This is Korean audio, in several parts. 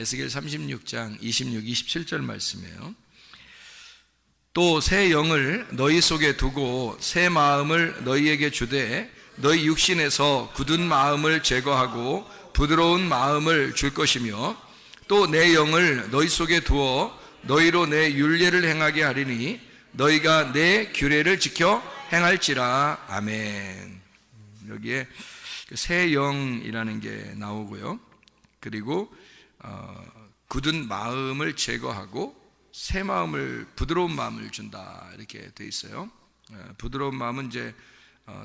에스겔 36장 26, 27절 말씀이에요. 또 새 영을 너희 속에 두고 새 마음을 너희에게 주되 너희 육신에서 굳은 마음을 제거하고 부드러운 마음을 줄 것이며 또 내 영을 너희 속에 두어 너희로 내 율례를 행하게 하리니 너희가 내 규례를 지켜 행할지라. 아멘. 여기에 새 영이라는 게 나오고요. 그리고 굳은 마음을 제거하고 새 마음을, 부드러운 마음을 준다 이렇게 돼 있어요. 부드러운 마음은 이제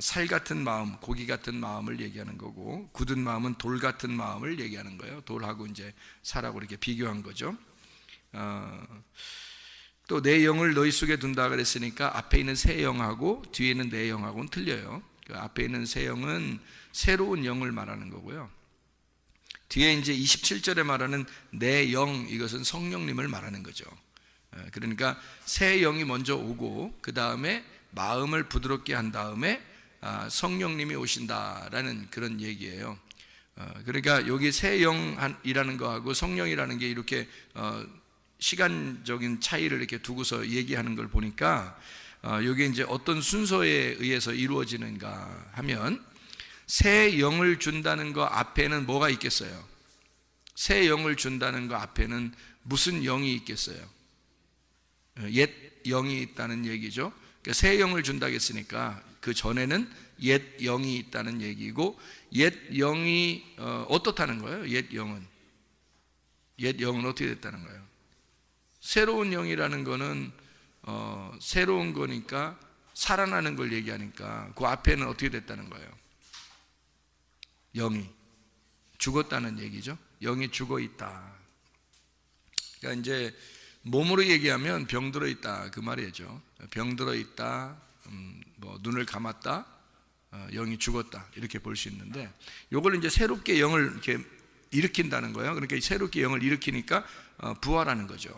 살 같은 마음, 고기 같은 마음을 얘기하는 거고, 굳은 마음은 돌 같은 마음을 얘기하는 거예요. 돌하고 이제 살하고 이렇게 비교한 거죠. 또 내 영을 너희 속에 둔다 그랬으니까 앞에 있는 새 영하고 뒤에 있는 내 영하고는 틀려요. 그 앞에 있는 새 영은 새로운 영을 말하는 거고요. 뒤에 이제 27절에 말하는 내 영, 이것은 성령님을 말하는 거죠. 그러니까 새 영이 먼저 오고 그 다음에 마음을 부드럽게 한 다음에 성령님이 오신다라는 그런 얘기예요. 그러니까 여기 새 영이라는 거하고 성령이라는 게 이렇게 시간적인 차이를 이렇게 두고서 얘기하는 걸 보니까 이게 이제 어떤 순서에 의해서 이루어지는가 하면 새 영을 준다는 거 앞에는 뭐가 있겠어요? 새 영을 준다는 거 앞에는 무슨 영이 있겠어요? 옛 영이 있다는 얘기죠. 그러니까 새 영을 준다고 했으니까 그 전에는 옛 영이 있다는 얘기고, 옛 영이 어떻다는 거예요? 옛 영은 어떻게 됐다는 거예요? 새로운 영이라는 거는 새로운 거니까 살아나는 걸 얘기하니까 그 앞에는 어떻게 됐다는 거예요? 영이 죽었다는 얘기죠. 영이 죽어 있다. 그러니까 이제 몸으로 얘기하면 병들어 있다 그 말이죠. 병들어 있다, 뭐 눈을 감았다, 영이 죽었다 이렇게 볼 수 있는데, 이걸 이제 새롭게 영을 이렇게 일으킨다는 거예요. 그러니까 새롭게 영을 일으키니까 부활하는 거죠.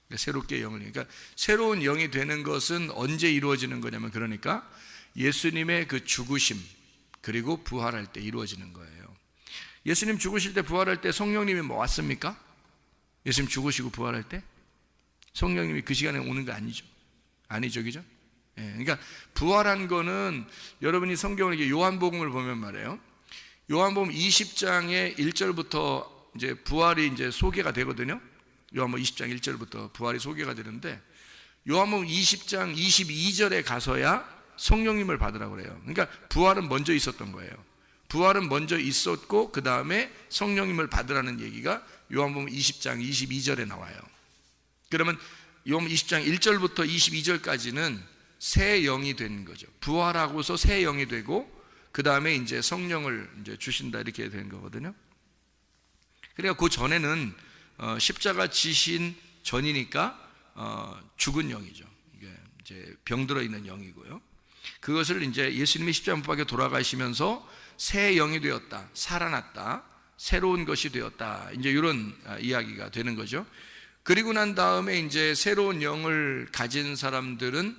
그러니까 새롭게 영을, 그러니까 새로운 영이 되는 것은 언제 이루어지는 거냐면, 그러니까 예수님의 그 죽으심 그리고 부활할 때 이루어지는 거예요. 예수님 죽으실 때 부활할 때 성령님이 뭐 왔습니까? 예수님 죽으시고 부활할 때 성령님이 그 시간에 오는 거 아니죠? 아니죠, 그죠? 예, 그러니까 부활한 거는 여러분이 성경을 이렇게 요한복음을 보면 말이에요. 요한복음 20장의 1절부터 이제 부활이 이제 소개가 되거든요. 요한복음 20장 1절부터 부활이 소개가 되는데, 요한복음 20장 22절에 가서야 성령님을 받으라고 그래요. 그러니까 부활은 먼저 있었던 거예요. 부활은 먼저 있었고 그 다음에 성령님을 받으라는 얘기가 요한복음 20장 22절에 나와요. 그러면 요한복음 20장 1절부터 22절까지는 새 영이 된 거죠. 부활하고서 새 영이 되고 그 다음에 이제 성령을 이제 주신다 이렇게 된 거거든요. 그러니까 그 전에는 십자가 지신 전이니까 죽은 영이죠. 이게 이제 병들어 있는 영이고요. 그것을 이제 예수님이 십자가 못 박혀 돌아가시면서 새 영이 되었다, 살아났다, 새로운 것이 되었다, 이제 이런 이야기가 되는 거죠. 그리고 난 다음에 이제 새로운 영을 가진 사람들은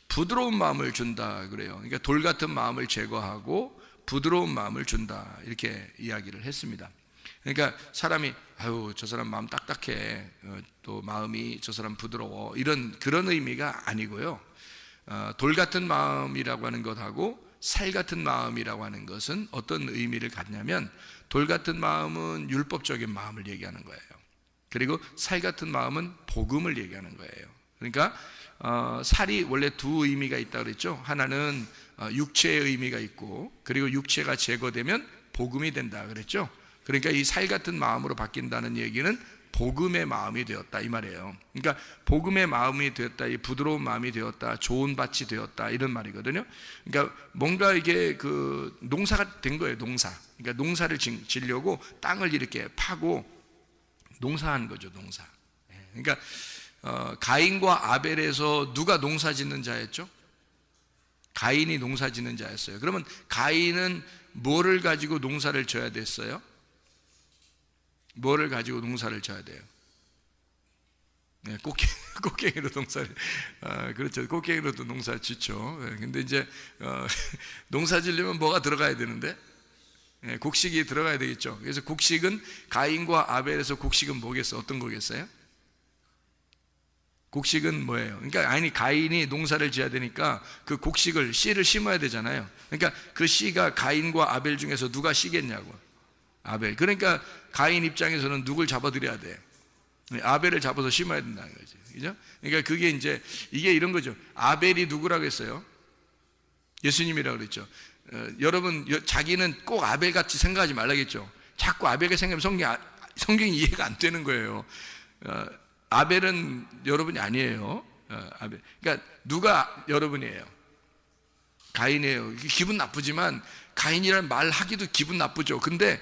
부드러운 마음을 준다 그래요. 그러니까 돌 같은 마음을 제거하고 부드러운 마음을 준다 이렇게 이야기를 했습니다. 그러니까 사람이 아유 저 사람 마음 딱딱해, 또 마음이 저 사람 부드러워, 이런 그런 의미가 아니고요. 돌 같은 마음이라고 하는 것하고 살 같은 마음이라고 하는 것은 어떤 의미를 갖냐면, 돌 같은 마음은 율법적인 마음을 얘기하는 거예요. 그리고 살 같은 마음은 복음을 얘기하는 거예요. 그러니까 살이 원래 두 의미가 있다고 그랬죠. 하나는 육체의 의미가 있고, 그리고 육체가 제거되면 복음이 된다 그랬죠. 그러니까 이 살 같은 마음으로 바뀐다는 얘기는 복음의 마음이 되었다 이 말이에요. 그러니까 복음의 마음이 되었다, 이 부드러운 마음이 되었다, 좋은 밭이 되었다 이런 말이거든요. 그러니까 뭔가 이게 그 농사가 된 거예요. 농사. 그러니까 농사를 지려고 땅을 이렇게 파고 농사한 거죠. 농사. 그러니까 가인과 아벨에서 누가 농사 짓는 자였죠? 가인이 농사 짓는 자였어요. 그러면 가인은 뭐를 가지고 농사를 져야 됐어요? 뭐를 가지고 농사를 져야 돼요? 네, 꽃갱이로 농사를, 그렇죠. 꽃갱이로도 농사를 짓죠. 네, 근데 이제, 농사 지려면 뭐가 들어가야 되는데? 네, 곡식이 들어가야 되겠죠. 그래서 곡식은 가인과 아벨에서 곡식은 뭐겠어요? 어떤 거겠어요? 곡식은 뭐예요? 그러니까 아니 가인이 농사를 지어야 되니까 그 곡식을 씨를 심어야 되잖아요. 그러니까 그 씨가 가인과 아벨 중에서 누가 씨겠냐고. 아벨. 그러니까 가인 입장에서는 누굴 잡아들여야 돼? 아벨을 잡아서 심어야 된다는 거지. 그죠? 그러니까 그게 이제 이게 이런 거죠. 아벨이 누구라고 했어요? 예수님이라고 그랬죠. 여러분 자기는 꼭 아벨같이 생각하지 말라겠죠. 자꾸 아벨같이 생각하면 성경이 이해가 안 되는 거예요. 아벨은 여러분이 아니에요. 아벨. 그러니까 누가 여러분이에요? 가인이에요. 기분 나쁘지만 가인이라는 말 하기도 기분 나쁘죠. 근데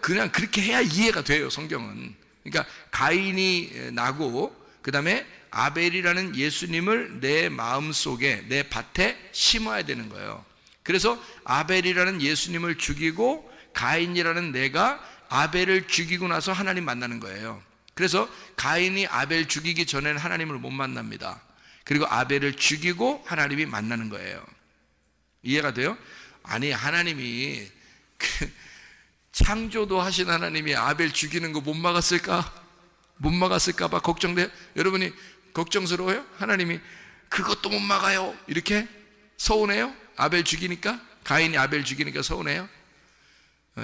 그냥 그렇게 해야 이해가 돼요, 성경은. 그러니까 가인이 나고 그 다음에 아벨이라는 예수님을 내 마음속에, 내 밭에 심어야 되는 거예요. 그래서 아벨이라는 예수님을 죽이고 가인이라는 내가 아벨을 죽이고 나서 하나님 만나는 거예요. 그래서 가인이 아벨 죽이기 전에는 하나님을 못 만납니다. 그리고 아벨을 죽이고 하나님이 만나는 거예요. 이해가 돼요? 아니, 하나님이 창조도 하신 하나님이 아벨 죽이는 거 못 막았을까? 못 막았을까 봐 걱정돼요? 여러분이 걱정스러워요? 하나님이 그것도 못 막아요 이렇게 서운해요? 아벨 죽이니까? 가인이 아벨 죽이니까 서운해요?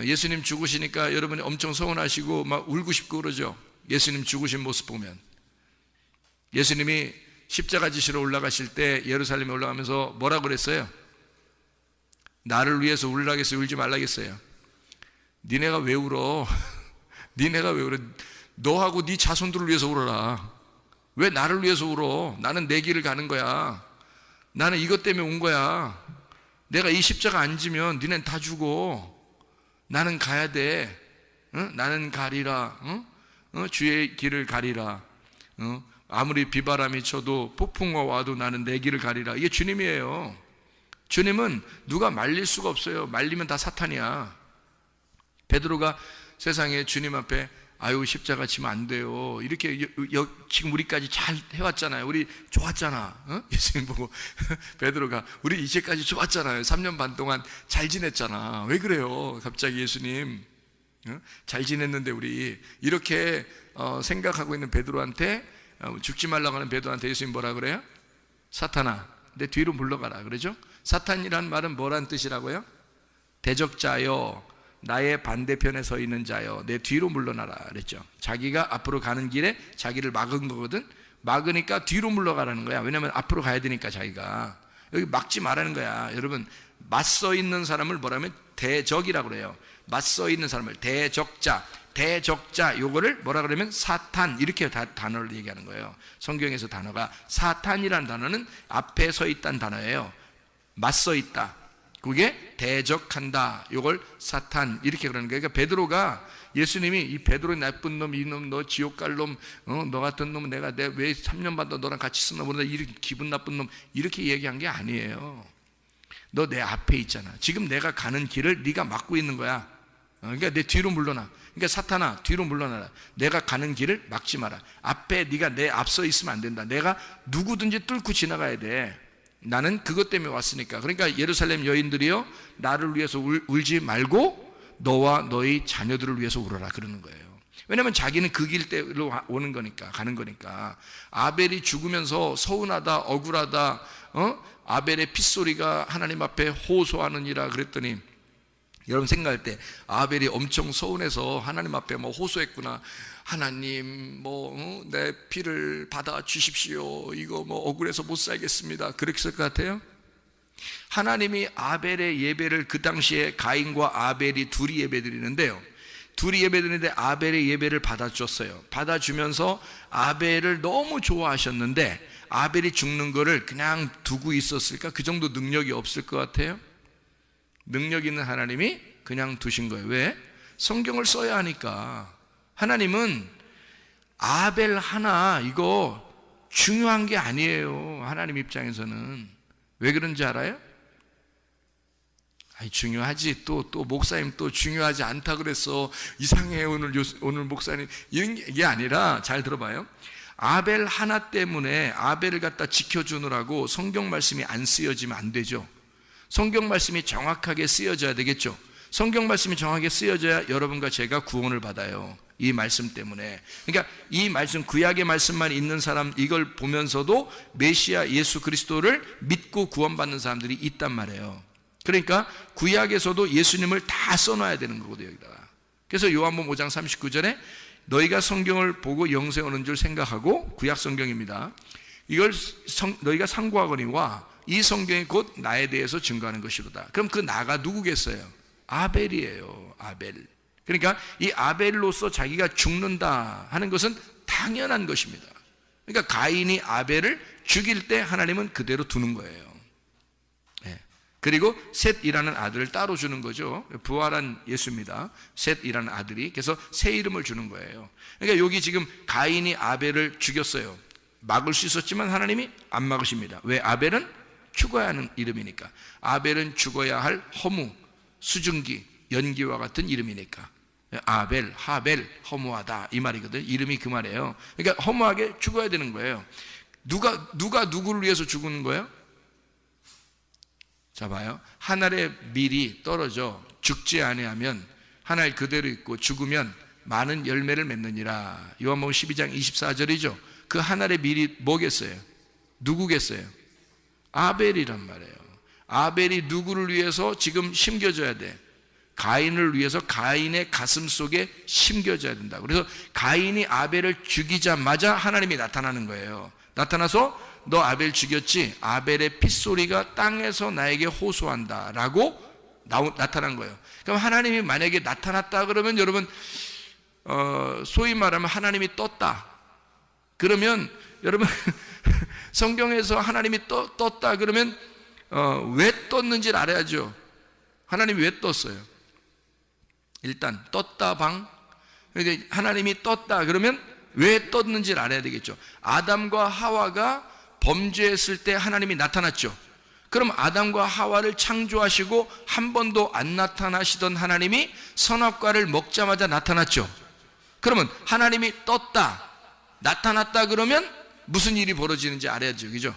예수님 죽으시니까 여러분이 엄청 서운하시고 막 울고 싶고 그러죠? 예수님 죽으신 모습 보면. 예수님이 십자가 지시러 올라가실 때 예루살렘에 올라가면서 뭐라고 그랬어요? 나를 위해서 울라겠어요? 울지 말라겠어요? 니네가 왜 울어? 니네가 왜 울어? 너하고 네 자손들을 위해서 울어라. 왜 나를 위해서 울어? 나는 내 길을 가는 거야. 나는 이것 때문에 온 거야. 내가 이 십자가 안 지면 니넨 다 죽어. 나는 가야 돼. 나는 가리라. 주의 길을 가리라. 아무리 비바람이 쳐도 폭풍과 와도 나는 내 길을 가리라. 이게 주님이에요. 주님은 누가 말릴 수가 없어요. 말리면 다 사탄이야. 베드로가 세상에 주님 앞에 아유 십자가 지면 안 돼요 이렇게 지금 우리까지 잘 해왔잖아요. 우리 좋았잖아. 예수님 보고 베드로가 우리 이제까지 좋았잖아요. 3년 반 동안 잘 지냈잖아. 왜 그래요 갑자기 예수님? 잘 지냈는데 우리 이렇게 생각하고 있는 베드로한테, 죽지 말라고 하는 베드로한테 예수님 뭐라 그래요? 사탄아 내 뒤로 물러가라 그러죠? 사탄이란 말은 뭐란 뜻이라고요? 대적자여, 나의 반대편에 서 있는 자여, 내 뒤로 물러나라 그랬죠. 자기가 앞으로 가는 길에 자기를 막은 거거든. 막으니까 뒤로 물러가라는 거야. 왜냐하면 앞으로 가야 되니까. 자기가 여기 막지 말라는 거야. 여러분, 맞서 있는 사람을 뭐라면 대적이라고 그래요. 맞서 있는 사람을 대적자, 대적자 요거를 뭐라 그러면 사탄 이렇게 단어를 얘기하는 거예요. 성경에서 단어가 사탄이라는 단어는 앞에 서 있다는 단어예요. 맞서 있다, 그게 대적한다, 요걸 사탄 이렇게 그러는 거예요. 그러니까 베드로가, 예수님이 이 베드로 나쁜 놈, 이놈 너 지옥 갈 놈, 너 같은 놈 내가 왜 3년 반 너랑 같이 있었나 모르다, 이렇게 기분 나쁜 놈 이렇게 얘기한 게 아니에요. 너 내 앞에 있잖아. 지금 내가 가는 길을 네가 막고 있는 거야. 그러니까 내 뒤로 물러나. 그러니까 사탄아 뒤로 물러나라. 내가 가는 길을 막지 마라. 앞에 네가 내 앞서 있으면 안 된다. 내가 누구든지 뚫고 지나가야 돼. 나는 그것 때문에 왔으니까. 그러니까 예루살렘 여인들이요, 나를 위해서 울지 말고 너와 너희 자녀들을 위해서 울어라 그러는 거예요. 왜냐하면 자기는 그 길대로 오는 거니까, 가는 거니까. 아벨이 죽으면서 서운하다, 억울하다, 아벨의 핏소리가 하나님 앞에 호소하느니라 그랬더니, 여러분 생각할 때 아벨이 엄청 서운해서 하나님 앞에 뭐 호소했구나. 하나님 내 피를 받아 주십시오. 이거 억울해서 못 살겠습니다. 그랬을 것 같아요? 하나님이 아벨의 예배를, 그 당시에 가인과 아벨이 둘이 예배드리는데요, 둘이 예배드리는데 아벨의 예배를 받아줬어요. 받아주면서 아벨을 너무 좋아하셨는데 아벨이 죽는 거를 그냥 두고 있었을까? 그 정도 능력이 없을 것 같아요? 능력 있는 하나님이 그냥 두신 거예요. 왜? 성경을 써야 하니까. 하나님은 아벨 하나 이거 중요한 게 아니에요. 하나님 입장에서는. 왜 그런지 알아요? 아니, 중요하지. 또 목사님 또 중요하지 않다 그랬어. 이상해 오늘 목사님. 이런 게 아니라, 잘 들어봐요. 아벨 하나 때문에 아벨을 갖다 지켜주느라고 성경 말씀이 안 쓰여지면 안 되죠. 성경 말씀이 정확하게 쓰여져야 되겠죠. 성경 말씀이 정확하게 쓰여져야 여러분과 제가 구원을 받아요. 이 말씀 때문에. 그러니까 이 말씀, 구약의 말씀만 있는 사람, 이걸 보면서도 메시아 예수 그리스도를 믿고 구원받는 사람들이 있단 말이에요. 그러니까 구약에서도 예수님을 다 써놔야 되는 거거든요, 여기다가. 그래서 요한복음 5장 39절에 너희가 성경을 보고 영생 얻는 줄 생각하고, 구약 성경입니다. 이걸 너희가 상고하거니와 이 성경이 곧 나에 대해서 증거하는 것이로다. 그럼 그 나가 누구겠어요? 아벨이에요. 아벨. 그러니까 이 아벨로서 자기가 죽는다 하는 것은 당연한 것입니다. 그러니까 가인이 아벨을 죽일 때 하나님은 그대로 두는 거예요. 네. 그리고 셋이라는 아들을 따로 주는 거죠. 부활한 예수입니다. 셋이라는 아들이. 그래서 새 이름을 주는 거예요. 그러니까 여기 지금 가인이 아벨을 죽였어요. 막을 수 있었지만 하나님이 안 막으십니다. 왜? 아벨은 죽어야 하는 이름이니까. 아벨은 죽어야 할 허무, 수증기, 연기와 같은 이름이니까. 아벨, 하벨, 허무하다 이 말이거든. 이름이 그 말이에요. 그러니까 허무하게 죽어야 되는 거예요. 누가 누구를 위해서 죽는 거예요? 자 봐요. 한 알의 밀이 떨어져 죽지 아니하면 한 알 그대로 있고 죽으면 많은 열매를 맺느니라. 요한복음 12장 24절이죠. 그 한 알의 밀이 뭐겠어요? 누구겠어요? 아벨이란 말이에요. 아벨이 누구를 위해서 지금 심겨져야 돼? 가인을 위해서 가인의 가슴 속에 심겨져야 된다. 그래서 가인이 아벨을 죽이자마자 하나님이 나타나는 거예요. 나타나서 너 아벨 죽였지? 아벨의 핏소리가 땅에서 나에게 호소한다 라고 나타난 거예요. 그럼 하나님이 만약에 나타났다 그러면 여러분 소위 말하면 하나님이 떴다 그러면 여러분 성경에서 하나님이 떴다 그러면 왜 떴는지를 알아야죠. 하나님이 왜 떴어요? 일단 떴다 방. 하나님이 떴다 그러면 왜 떴는지를 알아야 되겠죠. 아담과 하와가 범죄했을 때 하나님이 나타났죠. 그럼 아담과 하와를 창조하시고 한 번도 안 나타나시던 하나님이 선악과를 먹자마자 나타났죠. 그러면 하나님이 떴다, 나타났다 그러면 무슨 일이 벌어지는지 알아야죠. 그죠?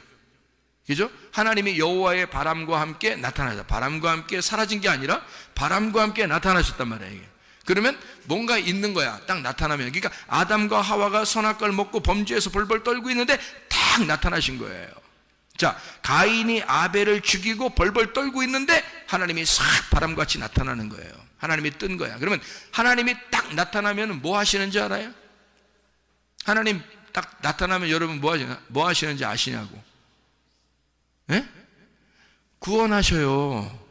그죠? 하나님이 여호와의 바람과 함께 나타나자. 바람과 함께 사라진 게 아니라 바람과 함께 나타나셨단 말이에요. 이게. 그러면 뭔가 있는 거야. 딱 나타나면. 그러니까 아담과 하와가 선악과를 먹고 범죄해서 벌벌 떨고 있는데 딱 나타나신 거예요. 자, 가인이 아벨을 죽이고 벌벌 떨고 있는데 하나님이 싹 바람같이 나타나는 거예요. 하나님이 뜬 거야. 그러면 하나님이 딱 나타나면 뭐 하시는지 알아요? 하나님 딱 나타나면 여러분 뭐 하시는지 아시냐고? 예? 구원하셔요.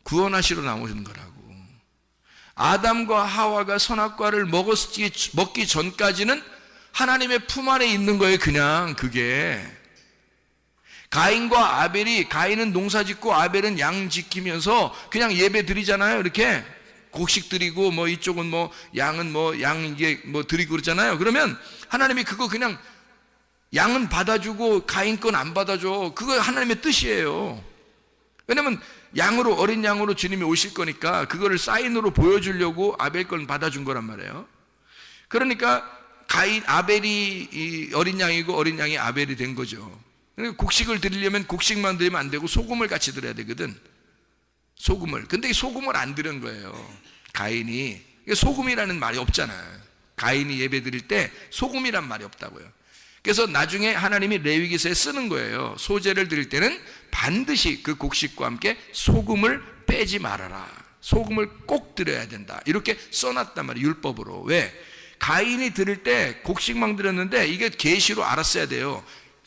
구원하시러 나오는 거라고. 아담과 하와가 선악과를 먹기 전까지는 하나님의 품 안에 있는 거예요. 그냥 그게. 가인과 아벨이, 가인은 농사 짓고 아벨은 양 지키면서 그냥 예배 드리잖아요. 이렇게 곡식 드리고 뭐 이쪽은 뭐 양은 뭐 양 이게 뭐 드리고 그러잖아요. 그러면 하나님이 그거 그냥 양은 받아주고 가인 건 안 받아줘. 그거 하나님의 뜻이에요. 왜냐면 양으로, 어린 양으로 주님이 오실 거니까 그거를 사인으로 보여주려고 아벨 건 받아준 거란 말이에요. 그러니까 아벨이 이 어린 양이고 어린 양이 아벨이 된 거죠. 곡식을 드리려면 곡식만 드리면 안 되고 소금을 같이 드려야 되거든. 소금을. 근데 이 소금을 안 드린 거예요. 가인이. 소금이라는 말이 없잖아요. 가인이 예배 드릴 때 소금이란 말이 없다고요. 그래서 나중에 하나님이 레위기서에 쓰는 거예요. 소제를 드릴 때는 반드시 그 곡식과 함께 소금을 빼지 말아라. 소금을 꼭 드려야 된다. 이렇게 써놨단 말이에요. 율법으로. 왜? 가인이 드릴 때 곡식만 드렸는데 이게 계시로 알았어야 돼요.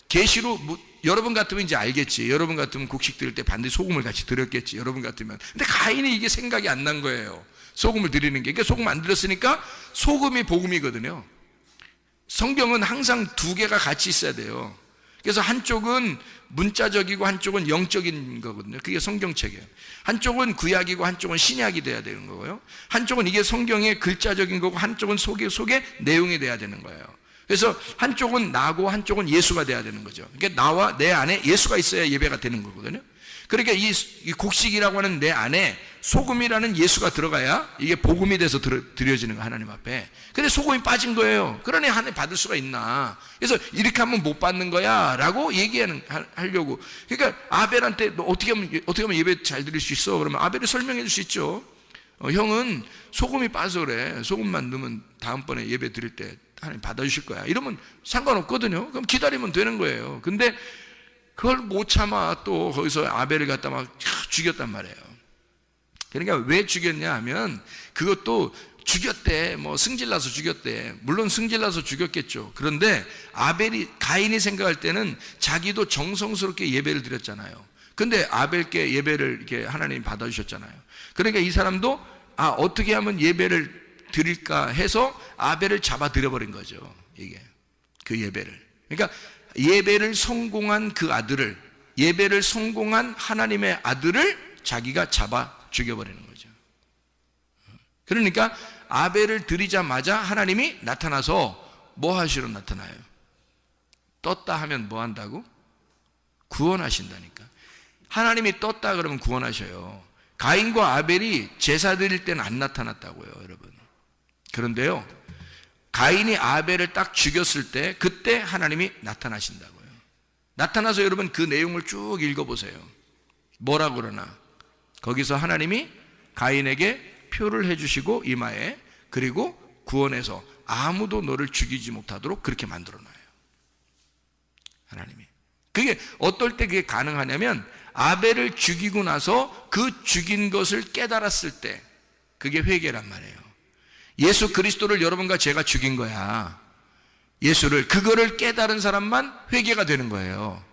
계시로 여러분 같으면 이제 알겠지. 여러분 같으면 곡식 드릴 때 반드시 소금을 같이 드렸겠지. 여러분 같으면. 근데 가인이 이게 생각이 안 난 거예요. 소금을 드리는 게. 그러니까 소금 안 드렸으니까 소금이 복음이거든요. 성경은 항상 두 개가 같이 있어야 돼요. 그래서 한쪽은 문자적이고 한쪽은 영적인 거거든요. 그게 성경책이에요. 한쪽은 구약이고 한쪽은 신약이 돼야 되는 거고요. 한쪽은 이게 성경의 글자적인 거고 한쪽은 속에 내용이 돼야 되는 거예요. 그래서 한쪽은 나고 한쪽은 예수가 돼야 되는 거죠. 그러니까 나와 내 안에 예수가 있어야 예배가 되는 거거든요. 그러니까 이 곡식이라고 하는 내 안에 소금이라는 예수가 들어가야 이게 복음이 돼서 드려지는 거 하나님 앞에. 근데 소금이 빠진 거예요. 그러니 하나님 받을 수가 있나? 그래서 이렇게 하면 못 받는 거야 라고 하려고. 그러니까 아벨한테 너 어떻게 하면 예배 잘 드릴 수 있어? 그러면 아벨이 설명해 줄 수 있죠. 형은 소금이 빠져 그래. 소금만 넣으면 다음번에 예배 드릴 때 하나님 받아주실 거야. 이러면 상관없거든요. 그럼 기다리면 되는 거예요. 근데 그걸 못 참아 또 거기서 아벨을 갖다 막 죽였단 말이에요. 그러니까 왜 죽였냐 하면 그것도 죽였대. 뭐 승질나서 죽였대. 물론 승질나서 죽였겠죠. 그런데 가인이 생각할 때는 자기도 정성스럽게 예배를 드렸잖아요. 근데 아벨께 예배를 이렇게 하나님이 받아주셨잖아요. 그러니까 이 사람도 어떻게 하면 예배를 드릴까 해서 아벨을 잡아 드려버린 거죠. 이게 그 예배를. 그러니까 예배를 성공한 그 아들을, 예배를 성공한 하나님의 아들을 자기가 잡아 죽여버리는 거죠. 그러니까 아벨을 드리자마자 하나님이 나타나서 뭐 하시러 나타나요? 떴다 하면 뭐 한다고? 구원하신다니까. 하나님이 떴다 그러면 구원하셔요. 가인과 아벨이 제사 드릴 때는 안 나타났다고요, 여러분. 그런데요, 가인이 아벨을 딱 죽였을 때 그때 하나님이 나타나신다고요. 나타나서 여러분 그 내용을 쭉 읽어보세요. 뭐라 그러나 거기서 하나님이 가인에게 표를 해주시고 이마에, 그리고 구원해서 아무도 너를 죽이지 못하도록 그렇게 만들어놔요, 하나님이. 그게 어떨 때 그게 가능하냐면 아벨을 죽이고 나서 그 죽인 것을 깨달았을 때, 그게 회개란 말이에요. 예수 그리스도를 여러분과 제가 죽인 거야, 예수를. 그거를 깨달은 사람만 회개가 되는 거예요.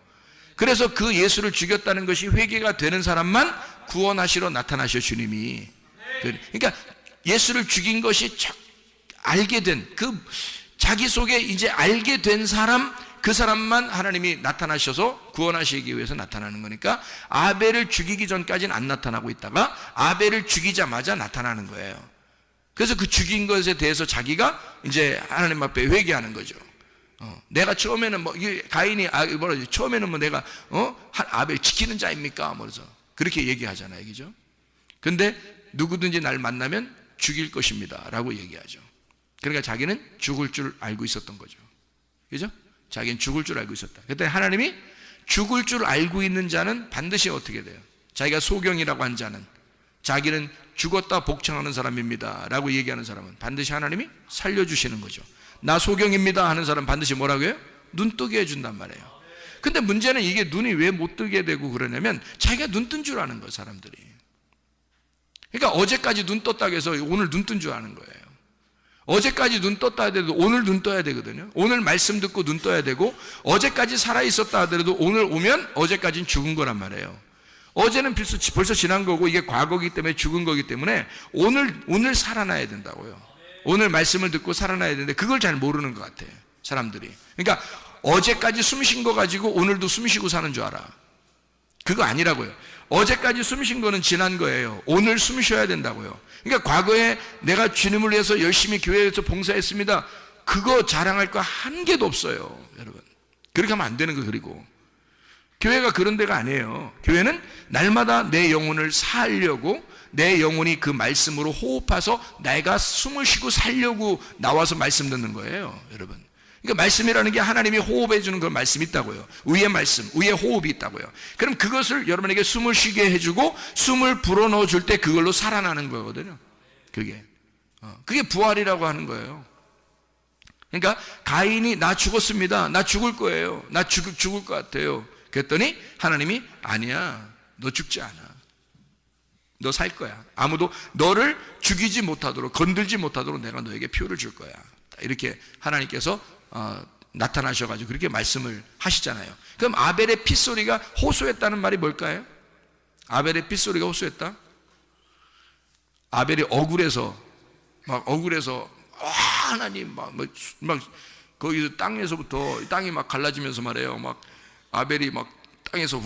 그래서 그 예수를 죽였다는 것이 회개가 되는 사람만 구원하시러 나타나셔, 주님이. 그러니까 예수를 죽인 것이 알게 된, 그 자기 속에 이제 알게 된 사람, 그 사람만 하나님이 나타나셔서 구원하시기 위해서 나타나는 거니까, 아벨을 죽이기 전까지는 안 나타나고 있다가 아벨을 죽이자마자 나타나는 거예요. 그래서 그 죽인 것에 대해서 자기가 이제 하나님 앞에 회개하는 거죠. 내가 처음에는 가인이 처음에는 내가 아벨 지키는 자입니까? 그래서 그렇게 얘기하잖아요, 그죠? 근데 누구든지 날 만나면 죽일 것입니다 라고 얘기하죠. 그러니까 자기는 죽을 줄 알고 있었던 거죠, 그죠? 자기는 죽을 줄 알고 있었다. 그때 하나님이 죽을 줄 알고 있는 자는 반드시 어떻게 돼요? 자기가 소경이라고 한 자는, 자기는 죽었다 복창하는 사람입니다 라고 얘기하는 사람은 반드시 하나님이 살려주시는 거죠. 나 소경입니다 하는 사람 반드시 뭐라고 해요? 눈 뜨게 해준단 말이에요. 근데 문제는 이게 눈이 왜 못 뜨게 되고 그러냐면 자기가 눈 뜬 줄 아는 거예요, 사람들이. 그러니까 어제까지 눈 떴다고 해서 오늘 눈 뜬 줄 아는 거예요. 어제까지 눈 떴다 하더라도 오늘 눈 떠야 되거든요. 오늘 말씀 듣고 눈 떠야 되고, 어제까지 살아있었다 하더라도 오늘 오면 어제까지는 죽은 거란 말이에요. 어제는 벌써 지난 거고 이게 과거이기 때문에 죽은 거기 때문에 오늘 살아나야 된다고요. 오늘 말씀을 듣고 살아나야 되는데 그걸 잘 모르는 것 같아요, 사람들이. 그러니까 어제까지 숨 쉰 거 가지고 오늘도 숨 쉬고 사는 줄 알아. 그거 아니라고요. 어제까지 숨 쉰 거는 지난 거예요. 오늘 숨 쉬어야 된다고요. 그러니까 과거에 내가 주님을 위해서 열심히 교회에서 봉사했습니다, 그거 자랑할 거 한 개도 없어요, 여러분. 그렇게 하면 안 되는 거. 그리고 교회가 그런 데가 아니에요. 교회는 날마다 내 영혼을 살려고, 내 영혼이 그 말씀으로 호흡해서 내가 숨을 쉬고 살려고 나와서 말씀 듣는 거예요, 여러분. 그러니까 말씀이라는 게 하나님이 호흡해 주는 그런 말씀이 있다고요. 위의 말씀, 위의 호흡이 있다고요. 그럼 그것을 여러분에게 숨을 쉬게 해주고 숨을 불어넣어 줄 때 그걸로 살아나는 거거든요. 그게 부활이라고 하는 거예요. 그러니까 가인이 나 죽었습니다, 나 죽을 거예요, 나 죽을 것 같아요. 그랬더니 하나님이 아니야, 너 죽지 않아, 너 살 거야. 아무도 너를 죽이지 못하도록, 건들지 못하도록 내가 너에게 표를 줄 거야. 이렇게 하나님께서 나타나셔가지고 그렇게 말씀을 하시잖아요. 그럼 아벨의 핏소리가 호소했다는 말이 뭘까요? 아벨의 핏소리가 호소했다? 아벨이 억울해서 하나님 막 거기서 땅이 막 갈라지면서 말해요. 막 아벨이 막 땅에서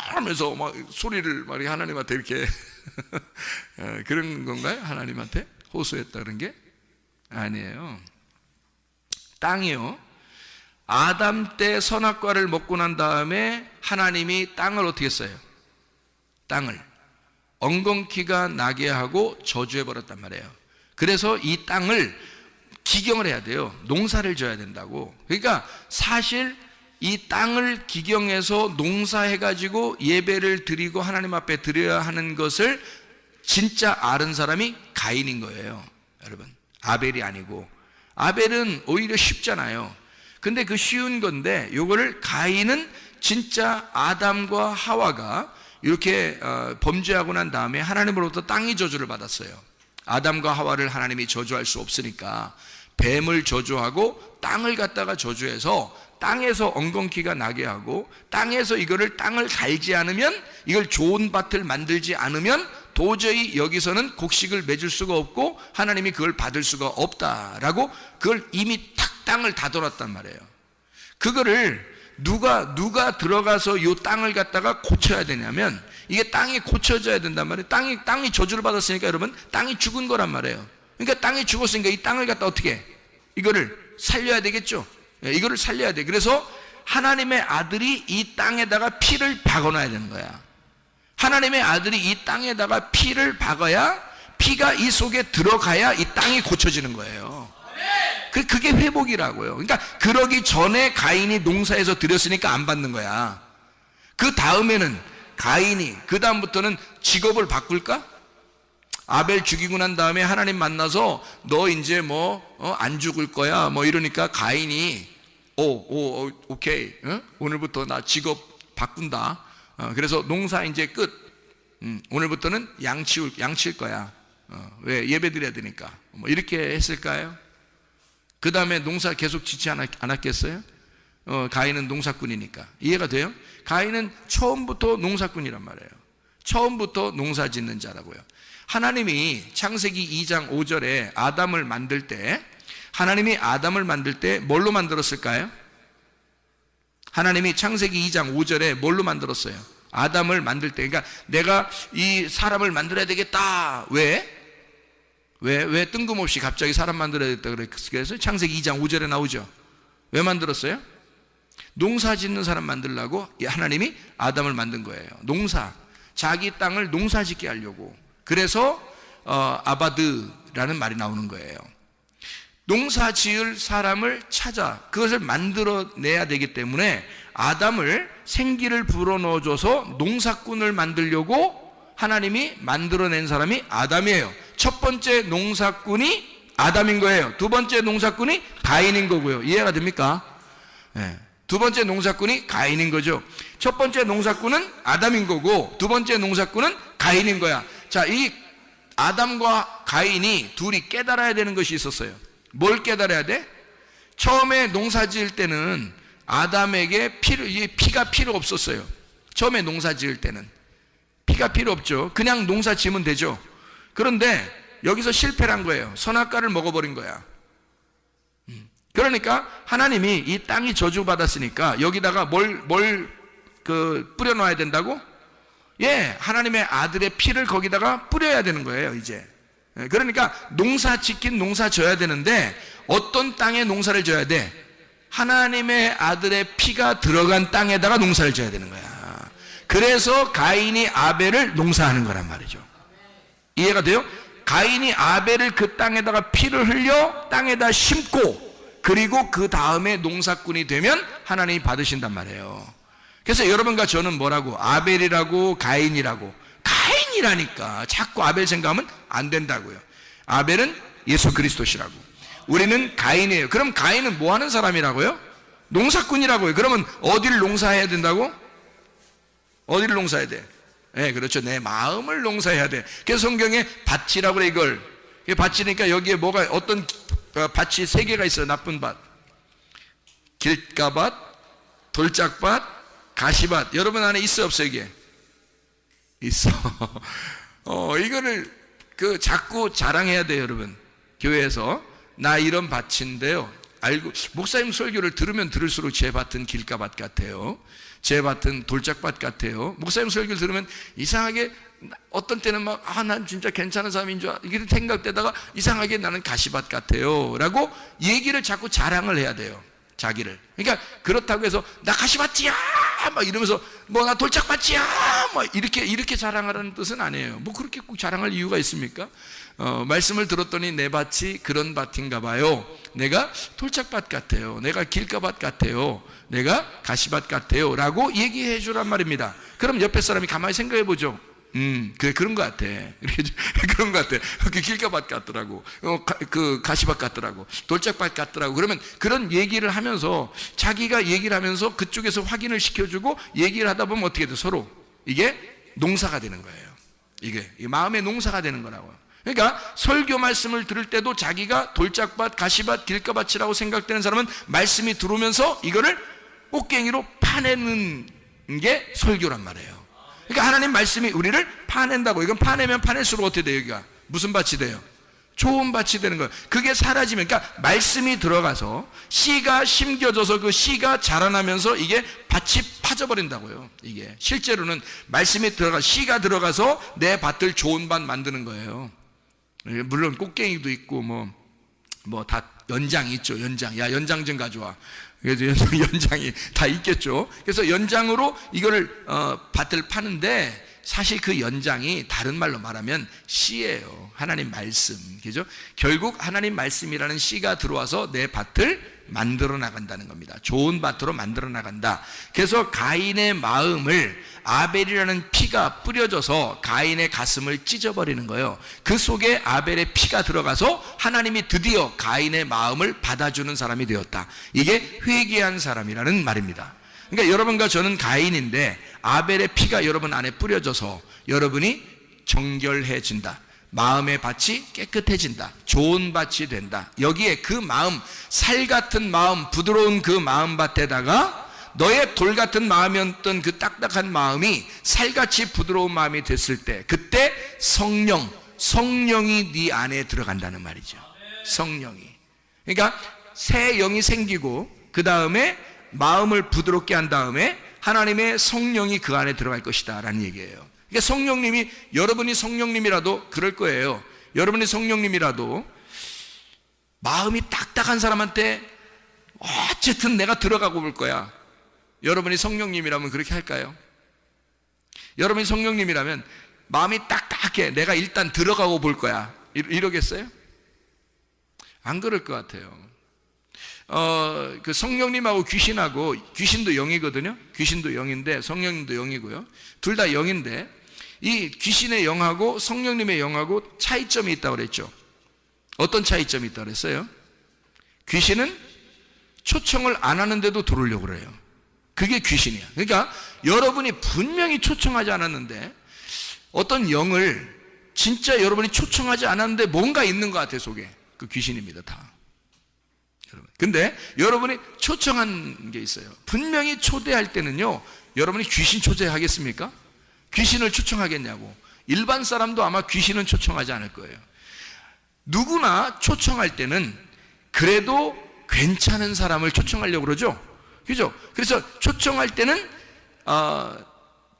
하면서 막 소리를 막 하나님한테 이렇게 그런 건가요? 하나님한테 호소했다는 게 아니에요. 땅이요, 아담 때 선악과를 먹고 난 다음에 하나님이 땅을 어떻게 했어요? 땅을 엉겅퀴가 나게 하고 저주해 버렸단 말이에요. 그래서 이 땅을 기경을 해야 돼요. 농사를 져야 된다고. 그러니까 사실 이 땅을 기경해서 농사해가지고 예배를 드리고 하나님 앞에 드려야 하는 것을 진짜 아는 사람이 가인인 거예요, 여러분. 아벨이 아니고. 아벨은 오히려 쉽잖아요. 근데 그 쉬운 건데 요거를 가인은 진짜 아담과 하와가 이렇게 범죄하고 난 다음에 하나님으로부터 땅이 저주를 받았어요. 아담과 하와를 하나님이 저주할 수 없으니까 뱀을 저주하고 땅을 갖다가 저주해서 땅에서 엉겅퀴가 나게 하고, 땅에서 땅을 갈지 않으면, 이걸 좋은 밭을 만들지 않으면 도저히 여기서는 곡식을 맺을 수가 없고 하나님이 그걸 받을 수가 없다라고 그걸 이미 탁 땅을 다돌았단 말이에요. 그거를 누가 들어가서 이 땅을 갖다가 고쳐야 되냐면, 이게 땅이 고쳐져야 된단 말이에요. 땅이 저주를 받았으니까 여러분, 땅이 죽은 거란 말이에요. 그러니까 땅이 죽었으니까 이 땅을 갖다 어떻게 이거를 살려야 되겠죠. 이거를 살려야 돼. 그래서 하나님의 아들이 이 땅에다가 피를 박아놔야 되는 거야. 하나님의 아들이 이 땅에다가 피를 박아야, 피가 이 속에 들어가야 이 땅이 고쳐지는 거예요. 그게 회복이라고요. 그러니까 그러기 전에 가인이 농사에서 들였으니까 안 받는 거야. 그 다음에는 가인이, 그 다음부터는 직업을 바꿀까? 아벨 죽이고 난 다음에 하나님 만나서 너 이제 안 죽을 거야 이러니까 가인이 오케이, 오늘부터 나 직업 바꾼다. 그래서 농사 이제 끝. 오늘부터는 양칠 거야. 왜? 예배 드려야 되니까. 이렇게 했을까요? 그 다음에 농사 계속 짓지 않았겠어요? 가인은 농사꾼이니까. 이해가 돼요? 가인은 처음부터 농사꾼이란 말이에요. 처음부터 농사 짓는 자라고요. 하나님이 창세기 2장 5절에 아담을 만들 때, 하나님이 아담을 만들 때 뭘로 만들었을까요? 하나님이 창세기 2장 5절에 뭘로 만들었어요? 아담을 만들 때. 그러니까 내가 이 사람을 만들어야 되겠다. 왜 뜬금없이 갑자기 사람 만들어야 되겠다 그래서 창세기 2장 5절에 나오죠. 왜 만들었어요? 농사 짓는 사람 만들려고 하나님이 아담을 만든 거예요. 농사, 자기 땅을 농사 짓게 하려고. 그래서 아바드라는 말이 나오는 거예요. 농사 지을 사람을 찾아 그것을 만들어내야 되기 때문에 아담을 생기를 불어넣어줘서 농사꾼을 만들려고 하나님이 만들어낸 사람이 아담이에요. 첫 번째 농사꾼이 아담인 거예요. 두 번째 농사꾼이 가인인 거고요. 이해가 됩니까? 네. 두 번째 농사꾼이 가인인 거죠. 첫 번째 농사꾼은 아담인 거고 두 번째 농사꾼은 가인인 거야. 자, 이 아담과 가인이 둘이 깨달아야 되는 것이 있었어요. 뭘 깨달아야 돼? 처음에 농사 지을 때는 아담에게 피가 필요 없었어요. 처음에 농사 지을 때는 피가 필요 없죠. 그냥 농사 지으면 되죠. 그런데 여기서 실패를 한 거예요. 선악과를 먹어버린 거야. 그러니까 하나님이 이 땅이 저주받았으니까 여기다가 뭘 뿌려놔야 된다고? 예, 하나님의 아들의 피를 거기다가 뿌려야 되는 거예요, 이제. 그러니까 농사 짓긴 농사 져야 되는데 어떤 땅에 농사를 져야 돼? 하나님의 아들의 피가 들어간 땅에다가 농사를 져야 되는 거야. 그래서 가인이 아벨을 농사하는 거란 말이죠. 이해가 돼요? 가인이 아벨을 그 땅에다가 피를 흘려 땅에다 심고 그리고 그 다음에 농사꾼이 되면 하나님이 받으신단 말이에요. 그래서 여러분과 저는 뭐라고? 아벨이라고 가인이라고. 가인이라니까 자꾸 아벨 생각하면 안 된다고요. 아벨은 예수 그리스도시라고. 우리는 가인이에요. 그럼 가인은 뭐 하는 사람이라고요? 농사꾼이라고요. 그러면 어디를 농사해야 된다고? 어디를 농사해야 돼? 네, 그렇죠. 내 마음을 농사해야 돼. 그래서 성경에 밭이라고 그래, 이걸. 밭이니까 여기에 뭐가, 어떤 밭이 세 개가 있어요. 나쁜 밭. 길가밭, 돌짝밭, 가시밭. 여러분 안에 있어요, 없어요, 이게? 있어. 이거를 자꾸 자랑해야 돼요, 여러분. 교회에서. 나 이런 밭인데요. 알고, 목사님 설교를 들으면 들을수록 제 밭은 길가밭 같아요. 제 밭은 돌짝밭 같아요. 목사님 설교를 들으면 이상하게 어떤 때는 막, 난 진짜 괜찮은 사람인 줄 이렇게 생각되다가 이상하게 나는 가시밭 같아요. 라고 얘기를 자꾸 자랑을 해야 돼요. 자기를. 그러니까 그렇다고 해서 나 가시밭이야! 막 이러면서 나 돌짝밭이야! 막 이렇게 자랑하라는 뜻은 아니에요. 그렇게 꼭 자랑할 이유가 있습니까? 말씀을 들었더니 내 밭이 그런 밭인가 봐요. 내가 돌짝밭 같아요. 내가 길가밭 같아요. 내가 가시밭 같아요. 라고 얘기해 주란 말입니다. 그럼 옆에 사람이 가만히 생각해 보죠. 그래, 그런 것 같아. 그런 것 같아. 그 길가밭 같더라고. 그 가시밭 같더라고. 돌짝밭 같더라고. 그러면 그런 얘기를 하면서 자기가 얘기를 하면서 그쪽에서 확인을 시켜주고 얘기를 하다 보면 어떻게 돼? 서로. 이게 농사가 되는 거예요. 이게 마음의 농사가 되는 거라고요. 그러니까 설교 말씀을 들을 때도 자기가 돌짝밭, 가시밭, 길가밭이라고 생각되는 사람은 말씀이 들어오면서 이거를 꽃갱이로 파내는 게 설교란 말이에요. 그러니까 하나님 말씀이 우리를 파낸다고. 이건 파내면 파낼수록 어떻게 돼요? 여기가 무슨 밭이 돼요? 좋은 밭이 되는 거예요. 그게 사라지면, 그러니까 말씀이 들어가서 씨가 심겨져서 그 씨가 자라나면서 이게 밭이 파져버린다고요. 이게 실제로는 말씀이 씨가 들어가서 내 밭을 좋은 밭 만드는 거예요. 물론 꽃갱이도 있고 다 연장이 있죠. 연장. 야, 연장 좀 가져와. 그래서 연장이 다 있겠죠. 그래서 연장으로 이거를 밭을 파는데, 사실 그 연장이 다른 말로 말하면 씨예요. 하나님 말씀. 그죠? 결국 하나님 말씀이라는 씨가 들어와서 내 밭을 만들어 나간다는 겁니다. 좋은 밭으로 만들어 나간다. 그래서 가인의 마음을 아벨이라는 피가 뿌려져서 가인의 가슴을 찢어버리는 거예요. 그 속에 아벨의 피가 들어가서 하나님이 드디어 가인의 마음을 받아주는 사람이 되었다. 이게 회개한 사람이라는 말입니다. 그러니까 여러분과 저는 가인인데 아벨의 피가 여러분 안에 뿌려져서 여러분이 정결해진다. 마음의 밭이 깨끗해진다. 좋은 밭이 된다. 여기에 그 마음, 살 같은 마음, 부드러운 그 마음밭에다가 너의 돌 같은 마음이었던 그 딱딱한 마음이 살같이 부드러운 마음이 됐을 때, 그때 성령이 네 안에 들어간다는 말이죠. 성령이. 그러니까 새 영이 생기고 그 다음에 마음을 부드럽게 한 다음에 하나님의 성령이 그 안에 들어갈 것이다 라는 얘기예요. 그러니까 성령님이, 여러분이 성령님이라도 그럴 거예요. 여러분이 성령님이라도 마음이 딱딱한 사람한테 어쨌든 내가 들어가고 볼 거야. 여러분이 성령님이라면 그렇게 할까요? 여러분이 성령님이라면 마음이 딱딱해, 내가 일단 들어가고 볼 거야, 이러겠어요? 안 그럴 것 같아요. 그 성령님하고 귀신도 영이거든요. 귀신도 영인데 성령님도 영이고요. 둘 다 영인데 이 귀신의 영하고 성령님의 영하고 차이점이 있다고 그랬죠. 어떤 차이점이 있다고 그랬어요? 귀신은 초청을 안 하는데도 들어오려고 그래요. 그게 귀신이야. 그러니까 여러분이 분명히 초청하지 않았는데 어떤 영을 진짜 여러분이 초청하지 않았는데 뭔가 있는 것 같아, 속에. 그 귀신입니다, 다. 근데 여러분이 초청한 게 있어요. 분명히 초대할 때는요, 여러분이 귀신 초대하겠습니까? 귀신을 초청하겠냐고. 일반 사람도 아마 귀신은 초청하지 않을 거예요. 누구나 초청할 때는 그래도 괜찮은 사람을 초청하려고 그러죠. 그죠? 그래서 초청할 때는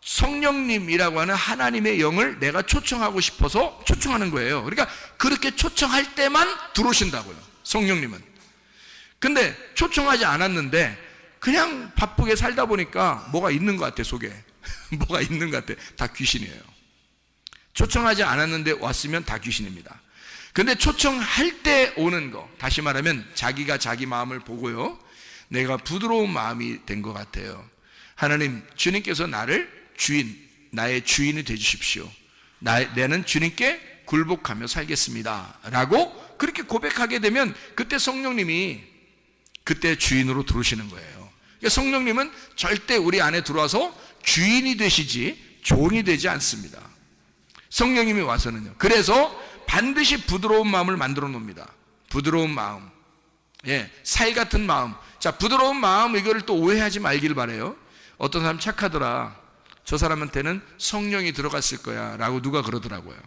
성령님이라고 하는 하나님의 영을 내가 초청하고 싶어서 초청하는 거예요. 그러니까 그렇게 초청할 때만 들어오신다고요, 성령님은. 근데 초청하지 않았는데 그냥 바쁘게 살다 보니까 뭐가 있는 것 같아, 속에. 뭐가 있는 것 같아. 다 귀신이에요. 초청하지 않았는데 왔으면 다 귀신입니다. 근데 초청할 때 오는 거, 다시 말하면 자기가 자기 마음을 보고요, 내가 부드러운 마음이 된 것 같아요. 하나님, 주님께서 나를 나의 주인이 되주십시오. 나는 주님께 굴복하며 살겠습니다 라고 그렇게 고백하게 되면 그때 성령님이 그때 주인으로 들어오시는 거예요. 그러니까 성령님은 절대 우리 안에 들어와서 주인이 되시지 종이 되지 않습니다. 성령님이 와서는요, 그래서 반드시 부드러운 마음을 만들어 놓습니다. 부드러운 마음, 살 같은 마음. 자, 부드러운 마음, 이거를 또 오해하지 말길 바래요. 어떤 사람 착하더라, 저 사람한테는 성령이 들어갔을 거야 라고 누가 그러더라고요.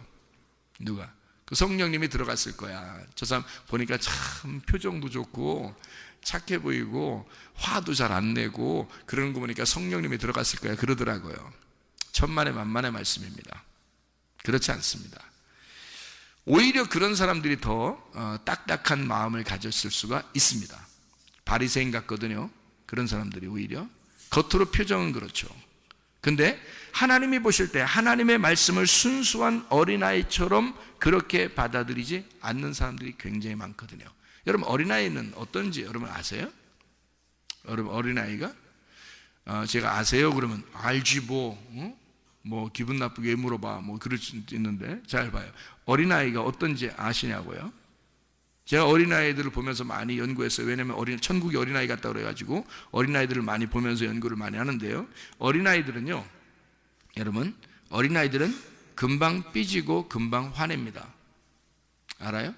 누가? 그 성령님이 들어갔을 거야. 저 사람 보니까 참 표정도 좋고 착해 보이고 화도 잘 안 내고 그러는 거 보니까 성령님이 들어갔을 거야 그러더라고요. 천만의 만만의 말씀입니다. 그렇지 않습니다. 오히려 그런 사람들이 더 딱딱한 마음을 가졌을 수가 있습니다. 바리새인 같거든요. 그런 사람들이 오히려 겉으로 표정은 그렇죠. 근데 하나님이 보실 때 하나님의 말씀을 순수한 어린아이처럼 그렇게 받아들이지 않는 사람들이 굉장히 많거든요. 여러분, 어린아이는 어떤지 여러분 아세요? 여러분, 어린아이가 제가 아세요? 그러면 알지 뭐 기분 나쁘게 왜 물어봐, 뭐 그럴 수 있는데, 잘 봐요. 어린아이가 어떤지 아시냐고요? 제가 어린아이들을 보면서 많이 연구했어요. 왜냐하면 천국이 어린아이 같다고 그래가지고 어린아이들을 많이 보면서 연구를 많이 하는데요, 어린아이들은요, 여러분, 어린아이들은 금방 삐지고 금방 화냅니다. 알아요?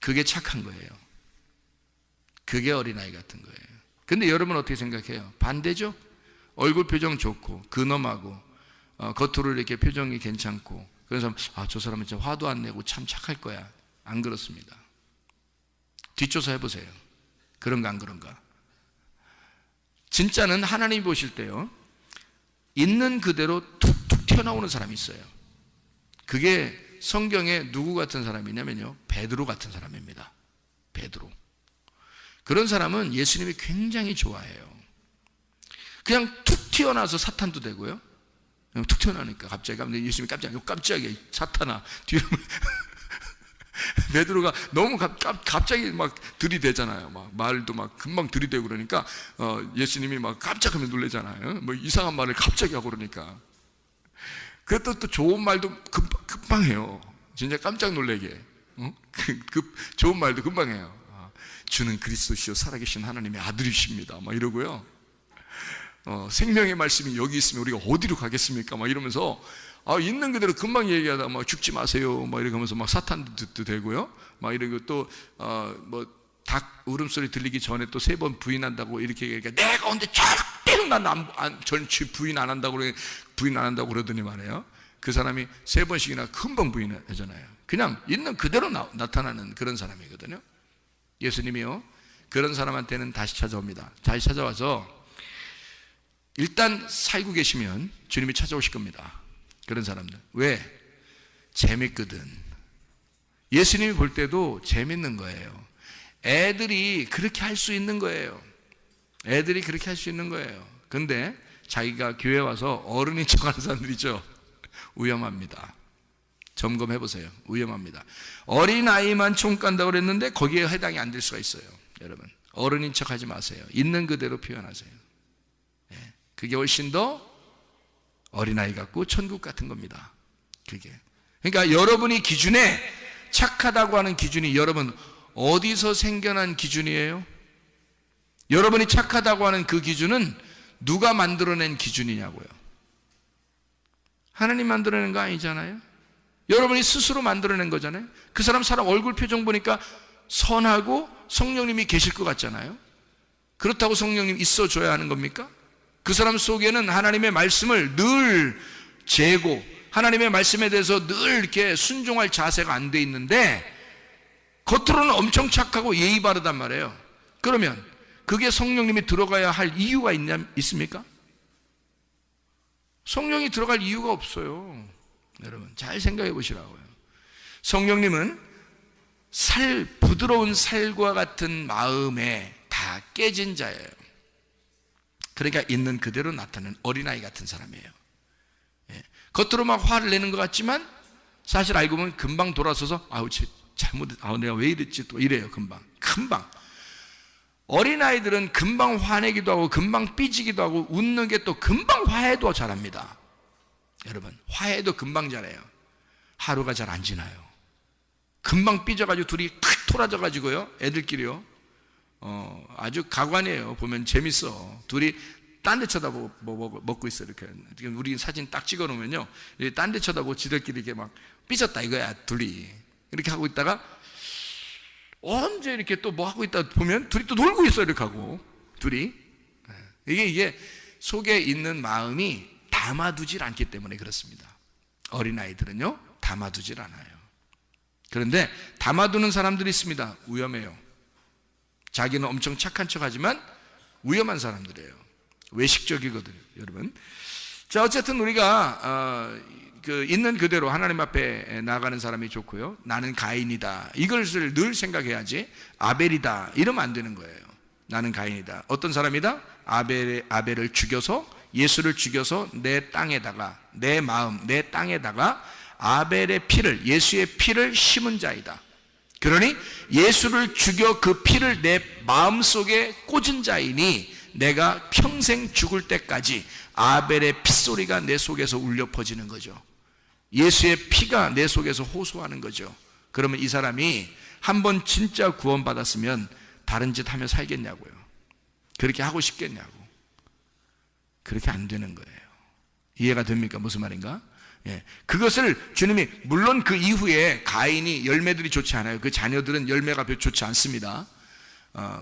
그게 착한 거예요. 그게 어린아이 같은 거예요. 근데 여러분 어떻게 생각해요? 반대죠? 얼굴 표정 좋고 근엄하고 겉으로 이렇게 표정이 괜찮고, 그래서 저 사람은 진짜 화도 안 내고 참 착할 거야. 안 그렇습니다. 뒷조사 해보세요. 그런가 안 그런가? 진짜는 하나님이 보실 때요, 있는 그대로 툭툭 튀어나오는 사람이 있어요. 그게 성경에 누구 같은 사람이냐면요, 베드로 같은 사람입니다. 베드로. 그런 사람은 예수님이 굉장히 좋아해요. 그냥 툭 튀어나와서 사탄도 되고요. 그냥 툭 튀어나오니까 갑자기 예수님이 깜짝이야 사탄아 뒤로 베드로가 너무 갑자기 막 들이대잖아요. 막 말도 막 금방 들이대고 그러니까 예수님이 막 깜짝하면 놀래잖아요. 뭐 이상한 말을 갑자기 하고 그러니까. 그것도 또 좋은 말도 금방 해요. 진짜 깜짝 놀래게. 좋은 말도 금방 해요. 주는 그리스도시요 살아계신 하나님의 아들이십니다. 막 이러고요. 생명의 말씀이 여기 있으면 우리가 어디로 가겠습니까? 막 이러면서 있는 그대로 금방 얘기하다 막 죽지 마세요. 막 이렇게 하면서 막 사탄도 되고요. 막 이러고 또 뭐 닭 울음소리 들리기 전에 또 3번 부인한다고 이렇게 얘기하니까 내가 언제 절대로 전 부인 안 한다고 그러더니 말이에요. 그 사람이 3번씩이나 금방 부인하잖아요. 그냥 있는 그대로 나타나는 그런 사람이거든요. 예수님이요 그런 사람한테는 다시 찾아옵니다. 다시 찾아와서 일단 살고 계시면 주님이 찾아오실 겁니다. 그런 사람들. 왜? 재밌거든. 예수님이 볼 때도 재밌는 거예요. 애들이 그렇게 할 수 있는 거예요. 애들이 그렇게 할 수 있는 거예요. 근데 자기가 교회 와서 어른인 척하는 사람들이죠. 위험합니다. 점검해 보세요. 위험합니다. 어린아이만 총 간다고 그랬는데 거기에 해당이 안 될 수가 있어요. 여러분 어른인 척하지 마세요. 있는 그대로 표현하세요. 그게 훨씬 더 어린아이 같고 천국 같은 겁니다. 그게. 그러니까 여러분이 기준에 착하다고 하는 기준이 여러분 어디서 생겨난 기준이에요? 여러분이 착하다고 하는 그 기준은 누가 만들어낸 기준이냐고요. 하나님 만들어낸 거 아니잖아요. 여러분이 스스로 만들어낸 거잖아요. 그 사람 얼굴 표정 보니까 선하고 성령님이 계실 것 같잖아요. 그렇다고 성령님 있어줘야 하는 겁니까? 그 사람 속에는 하나님의 말씀을 늘 재고 하나님의 말씀에 대해서 늘 이렇게 순종할 자세가 안 돼 있는데 겉으로는 엄청 착하고 예의 바르단 말이에요. 그러면 그게 성령님이 들어가야 할 이유가 있습니까? 성령이 들어갈 이유가 없어요. 여러분 잘 생각해 보시라고요. 성령님은 부드러운 살과 같은 마음에 다 깨진 자예요. 그러니까 있는 그대로 나타나는 어린아이 같은 사람이에요. 겉으로 막 화를 내는 것 같지만 사실 알고 보면 금방 돌아서서 내가 왜 이랬지 또 이래요. 금방 어린아이들은 금방 화내기도 하고 금방 삐지기도 하고 웃는 게 또 금방 화해도 잘합니다. 여러분 화해도 금방 잘해요. 하루가 잘 안 지나요. 금방 삐져가지고 둘이 탁 토라져가지고요 애들끼리요 아주 가관이에요. 보면 재밌어. 둘이 딴 데 쳐다보고 먹고 있어. 이렇게 우리 사진 딱 찍어 놓으면요 딴 데 쳐다보고 지들끼리 이렇게 막 삐졌다 이거야. 둘이 이렇게 하고 있다가 언제 이렇게 또 뭐 하고 있다 보면 둘이 또 놀고 있어. 이렇게 하고 둘이 이게 속에 있는 마음이 담아두질 않기 때문에 그렇습니다. 어린아이들은요 담아두질 않아요. 그런데 담아두는 사람들이 있습니다. 위험해요. 자기는 엄청 착한 척하지만 위험한 사람들이에요. 외식적이거든요, 여러분. 자, 어쨌든 우리가 있는 그대로 하나님 앞에 나가는 사람이 좋고요. 나는 가인이다. 이것을 늘 생각해야지. 아벨이다. 이러면 안 되는 거예요. 나는 가인이다. 어떤 사람이다? 아벨을 죽여서 예수를 죽여서 내 땅에다가 내 마음, 내 땅에다가 아벨의 피를 예수의 피를 심은 자이다. 그러니 예수를 죽여 그 피를 내 마음속에 꽂은 자이니 내가 평생 죽을 때까지 아벨의 핏소리가 내 속에서 울려 퍼지는 거죠. 예수의 피가 내 속에서 호소하는 거죠. 그러면 이 사람이 한번 진짜 구원받았으면 다른 짓 하며 살겠냐고요. 그렇게 하고 싶겠냐고. 그렇게 안 되는 거예요. 이해가 됩니까? 무슨 말인가? 예. 그것을 주님이 물론 그 이후에 가인이 열매들이 좋지 않아요. 그 자녀들은 열매가 별로 좋지 않습니다.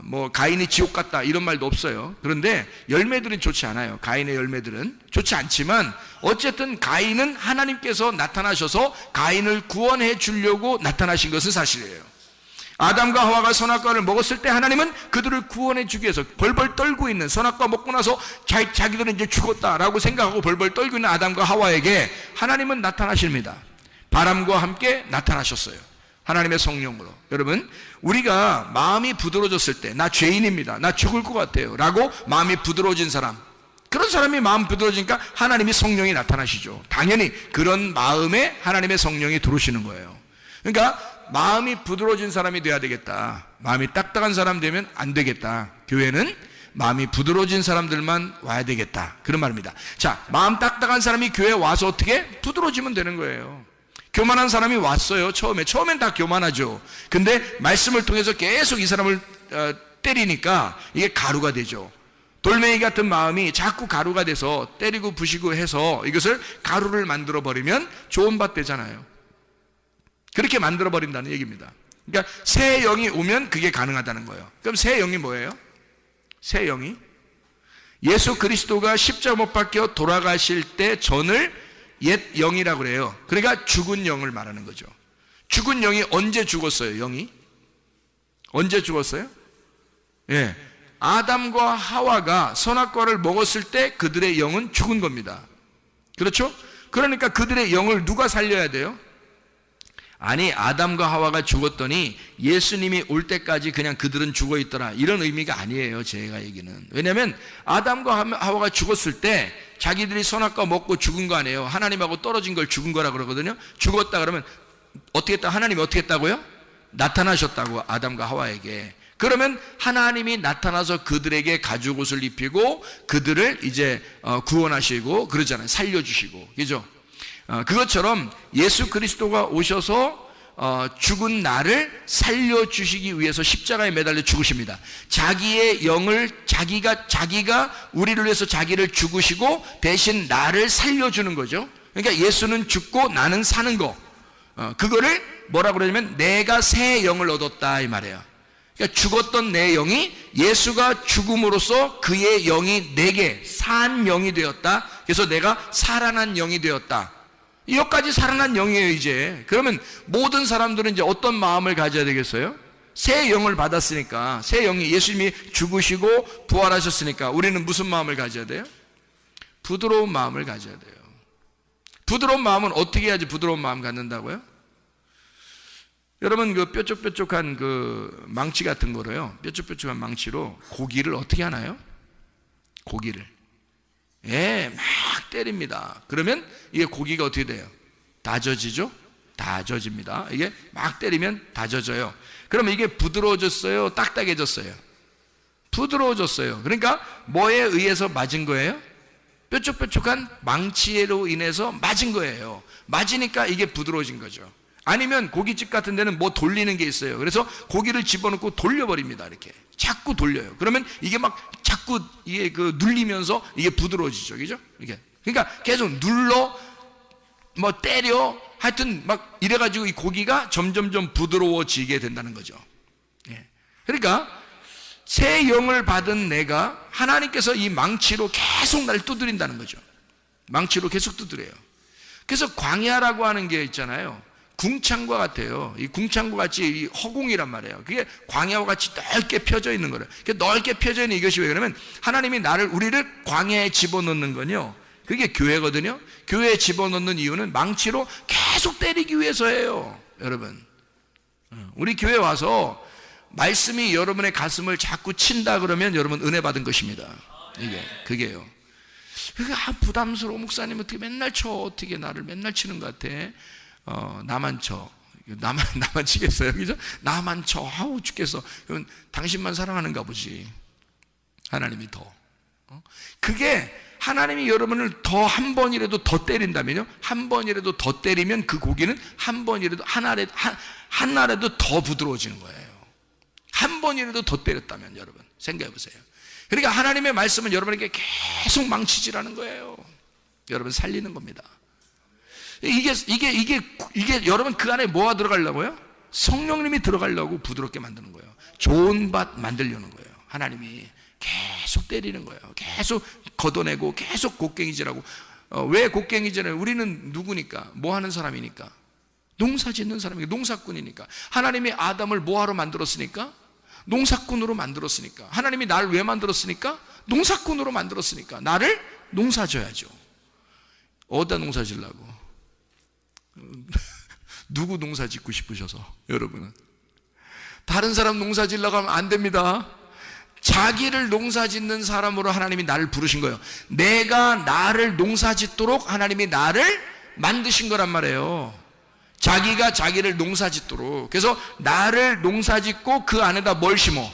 뭐 가인이 지옥 갔다 이런 말도 없어요. 그런데 열매들은 좋지 않아요. 가인의 열매들은 좋지 않지만 어쨌든 가인은 하나님께서 나타나셔서 가인을 구원해 주려고 나타나신 것은 사실이에요. 아담과 하와가 선악과를 먹었을 때 하나님은 그들을 구원해 주기 위해서 벌벌 떨고 있는, 선악과 먹고 나서 자기들은 이제 죽었다라고 생각하고 벌벌 떨고 있는 아담과 하와에게 하나님은 나타나십니다. 바람과 함께 나타나셨어요. 하나님의 성령으로. 여러분, 우리가 마음이 부드러워졌을 때, 나 죄인입니다, 나 죽을 것 같아요 라고 마음이 부드러워진 사람, 그런 사람이 마음 부드러워지니까 하나님이 성령이 나타나시죠. 당연히 그런 마음에 하나님의 성령이 들어오시는 거예요. 그러니까 마음이 부드러워진 사람이 돼야 되겠다, 마음이 딱딱한 사람 되면 안 되겠다, 교회는 마음이 부드러워진 사람들만 와야 되겠다, 그런 말입니다. 자, 마음 딱딱한 사람이 교회에 와서 어떻게 부드러워지면 되는 거예요. 교만한 사람이 왔어요. 처음엔 다 교만하죠. 근데 말씀을 통해서 계속 이 사람을 때리니까 이게 가루가 되죠. 돌멩이 같은 마음이 자꾸 가루가 돼서 때리고 부시고 해서 이것을 가루를 만들어 버리면 좋은 밭 되잖아요. 그렇게 만들어 버린다는 얘기입니다. 그러니까 새 영이 오면 그게 가능하다는 거예요. 그럼 새 영이 뭐예요? 새 영이 예수 그리스도가 십자가 못 박혀 돌아가실 때 전을 옛 영이라고 그래요. 그러니까 죽은 영을 말하는 거죠. 죽은 영이 언제 죽었어요? 영이 언제 죽었어요? 예, 아담과 하와가 선악과를 먹었을 때 그들의 영은 죽은 겁니다. 그렇죠? 그러니까 그들의 영을 누가 살려야 돼요? 아니, 아담과 하와가 죽었더니 예수님이 올 때까지 그냥 그들은 죽어 있더라, 이런 의미가 아니에요. 제가 얘기는. 왜냐하면 아담과 하와가 죽었을 때 자기들이 선악과 먹고 죽은 거 아니에요. 하나님하고 떨어진 걸 죽은 거라 그러거든요. 죽었다 그러면 어떻게 했다? 하나님이 어떻게 했다고요? 나타나셨다고, 아담과 하와에게. 그러면 하나님이 나타나서 그들에게 가죽옷을 입히고 그들을 이제 구원하시고 그러잖아요. 살려주시고, 그죠? 그것처럼 예수 그리스도가 오셔서 죽은 나를 살려주시기 위해서 십자가에 매달려 죽으십니다. 자기의 영을 자기가 우리를 위해서 자기를 죽으시고 대신 나를 살려주는 거죠. 그러니까 예수는 죽고 나는 사는 거, 그거를 뭐라고 그러냐면 내가 새 영을 얻었다, 이 말이에요. 그러니까 죽었던 내 영이 예수가 죽음으로써 그의 영이 내게 산 영이 되었다. 그래서 내가 살아난 영이 되었다. 여기까지 살아난 영이에요. 이제 그러면 모든 사람들은 이제 어떤 마음을 가져야 되겠어요? 새 영을 받았으니까, 새 영이, 예수님이 죽으시고 부활하셨으니까 우리는 무슨 마음을 가져야 돼요? 부드러운 마음을 가져야 돼요. 부드러운 마음은 어떻게 해야지 부드러운 마음 갖는다고요? 여러분, 그 뾰족뾰족한 그 망치 같은 거로요, 뾰족뾰족한 망치로 고기를 어떻게 하나요? 고기를, 예, 막 때립니다. 그러면 이게 고기가 어떻게 돼요? 다져지죠? 다져집니다. 이게 막 때리면 다져져요. 그러면 이게 부드러워졌어요? 딱딱해졌어요? 부드러워졌어요. 그러니까 뭐에 의해서 맞은 거예요? 뾰족뾰족한 망치로 인해서 맞은 거예요. 맞으니까 이게 부드러워진 거죠. 아니면 고깃집 같은 데는 뭐 돌리는 게 있어요. 그래서 고기를 집어넣고 돌려버립니다. 이렇게 자꾸 돌려요. 그러면 이게 막 자꾸 이게 그 눌리면서 이게 부드러워지죠. 그죠? 이게 그러니까 계속 눌러, 뭐 때려, 하여튼 막 이래가지고 이 고기가 점점점 부드러워지게 된다는 거죠. 예. 그러니까 새 영을 받은 내가 하나님께서 이 망치로 계속 날 두드린다는 거죠. 망치로 계속 두드려요. 그래서 광야라고 하는 게 있잖아요. 궁창과 같아요. 이 궁창과 같이 이 허공이란 말이에요. 그게 광야와 같이 넓게 펴져 있는 거예요. 넓게 펴져 있는 이것이 왜 그러면 하나님이 우리를 광야에 집어넣는 건요, 그게 교회거든요. 교회에 집어넣는 이유는 망치로 계속 때리기 위해서예요. 여러분, 우리 교회 와서 말씀이 여러분의 가슴을 자꾸 친다 그러면 여러분 은혜 받은 것입니다. 그게요. 부담스러워. 목사님 어떻게 맨날 쳐? 어떻게 나를 맨날 치는 것 같아? 나만 쳐. 나만 치겠어요? 그죠? 나만 쳐. 아우, 죽겠어. 그러면 당신만 사랑하는가 보지. 하나님이 더. 그게 하나님이 여러분을 더 한 번이라도 더 때린다면요, 한 번이라도 더 때리면 그 고기는 한 번이라도 하나라도 더 부드러워지는 거예요. 한 번이라도 더 때렸다면 여러분 생각해 보세요. 그러니까 하나님의 말씀은 여러분에게 계속 망치질하는 거예요. 여러분 살리는 겁니다. 이게 여러분 그 안에 뭐가 들어가려고요? 성령님이 들어가려고 부드럽게 만드는 거예요. 좋은 밭 만들려는 거예요. 하나님이 계속 때리는 거예요. 계속 걷어내고 계속 곡괭이질하고. 왜 곡괭이질해요? 우리는 누구니까? 뭐 하는 사람이니까? 농사 짓는 사람이니까, 농사꾼이니까. 하나님이 아담을 뭐하러 만들었으니까? 농사꾼으로 만들었으니까. 하나님이 나를 왜 만들었으니까? 농사꾼으로 만들었으니까. 나를 농사 져야죠. 어디다 농사 지려고? 누구 농사 짓고 싶으셔서? 여러분은 다른 사람 농사 지으려고 하면 안 됩니다. 자기를 농사 짓는 사람으로 하나님이 나를 부르신 거예요. 내가 나를 농사 짓도록 하나님이 나를 만드신 거란 말이에요. 자기가 자기를 농사 짓도록. 그래서 나를 농사 짓고 그 안에다 뭘 심어?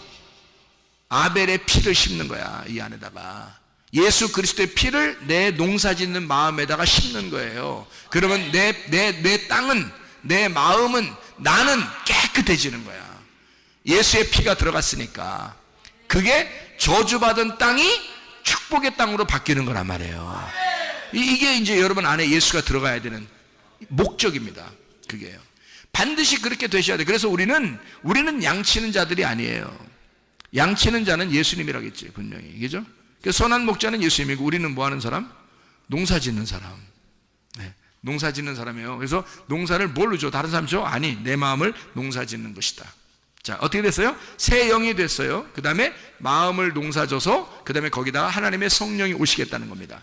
아벨의 피를 심는 거야. 이 안에다가 예수 그리스도의 피를 내 농사 짓는 마음에다가 심는 거예요. 그러면 내 땅은, 내 마음은, 나는 깨끗해지는 거야. 예수의 피가 들어갔으니까 그게 저주받은 땅이 축복의 땅으로 바뀌는 거란 말이에요. 이게 이제 여러분 안에 예수가 들어가야 되는 목적입니다. 그게요. 반드시 그렇게 되셔야 돼요. 그래서 우리는 양치는 자들이 아니에요. 양치는 자는 예수님이라겠지, 분명히. 그죠? 선한 목자는 예수님이고, 우리는 뭐 하는 사람? 농사 짓는 사람. 네, 농사 짓는 사람이에요. 그래서 농사를 뭘로 줘? 다른 사람 줘? 아니, 내 마음을 농사 짓는 것이다. 자, 어떻게 됐어요? 새 영이 됐어요. 그 다음에 마음을 농사져서 그 다음에 거기다가 하나님의 성령이 오시겠다는 겁니다.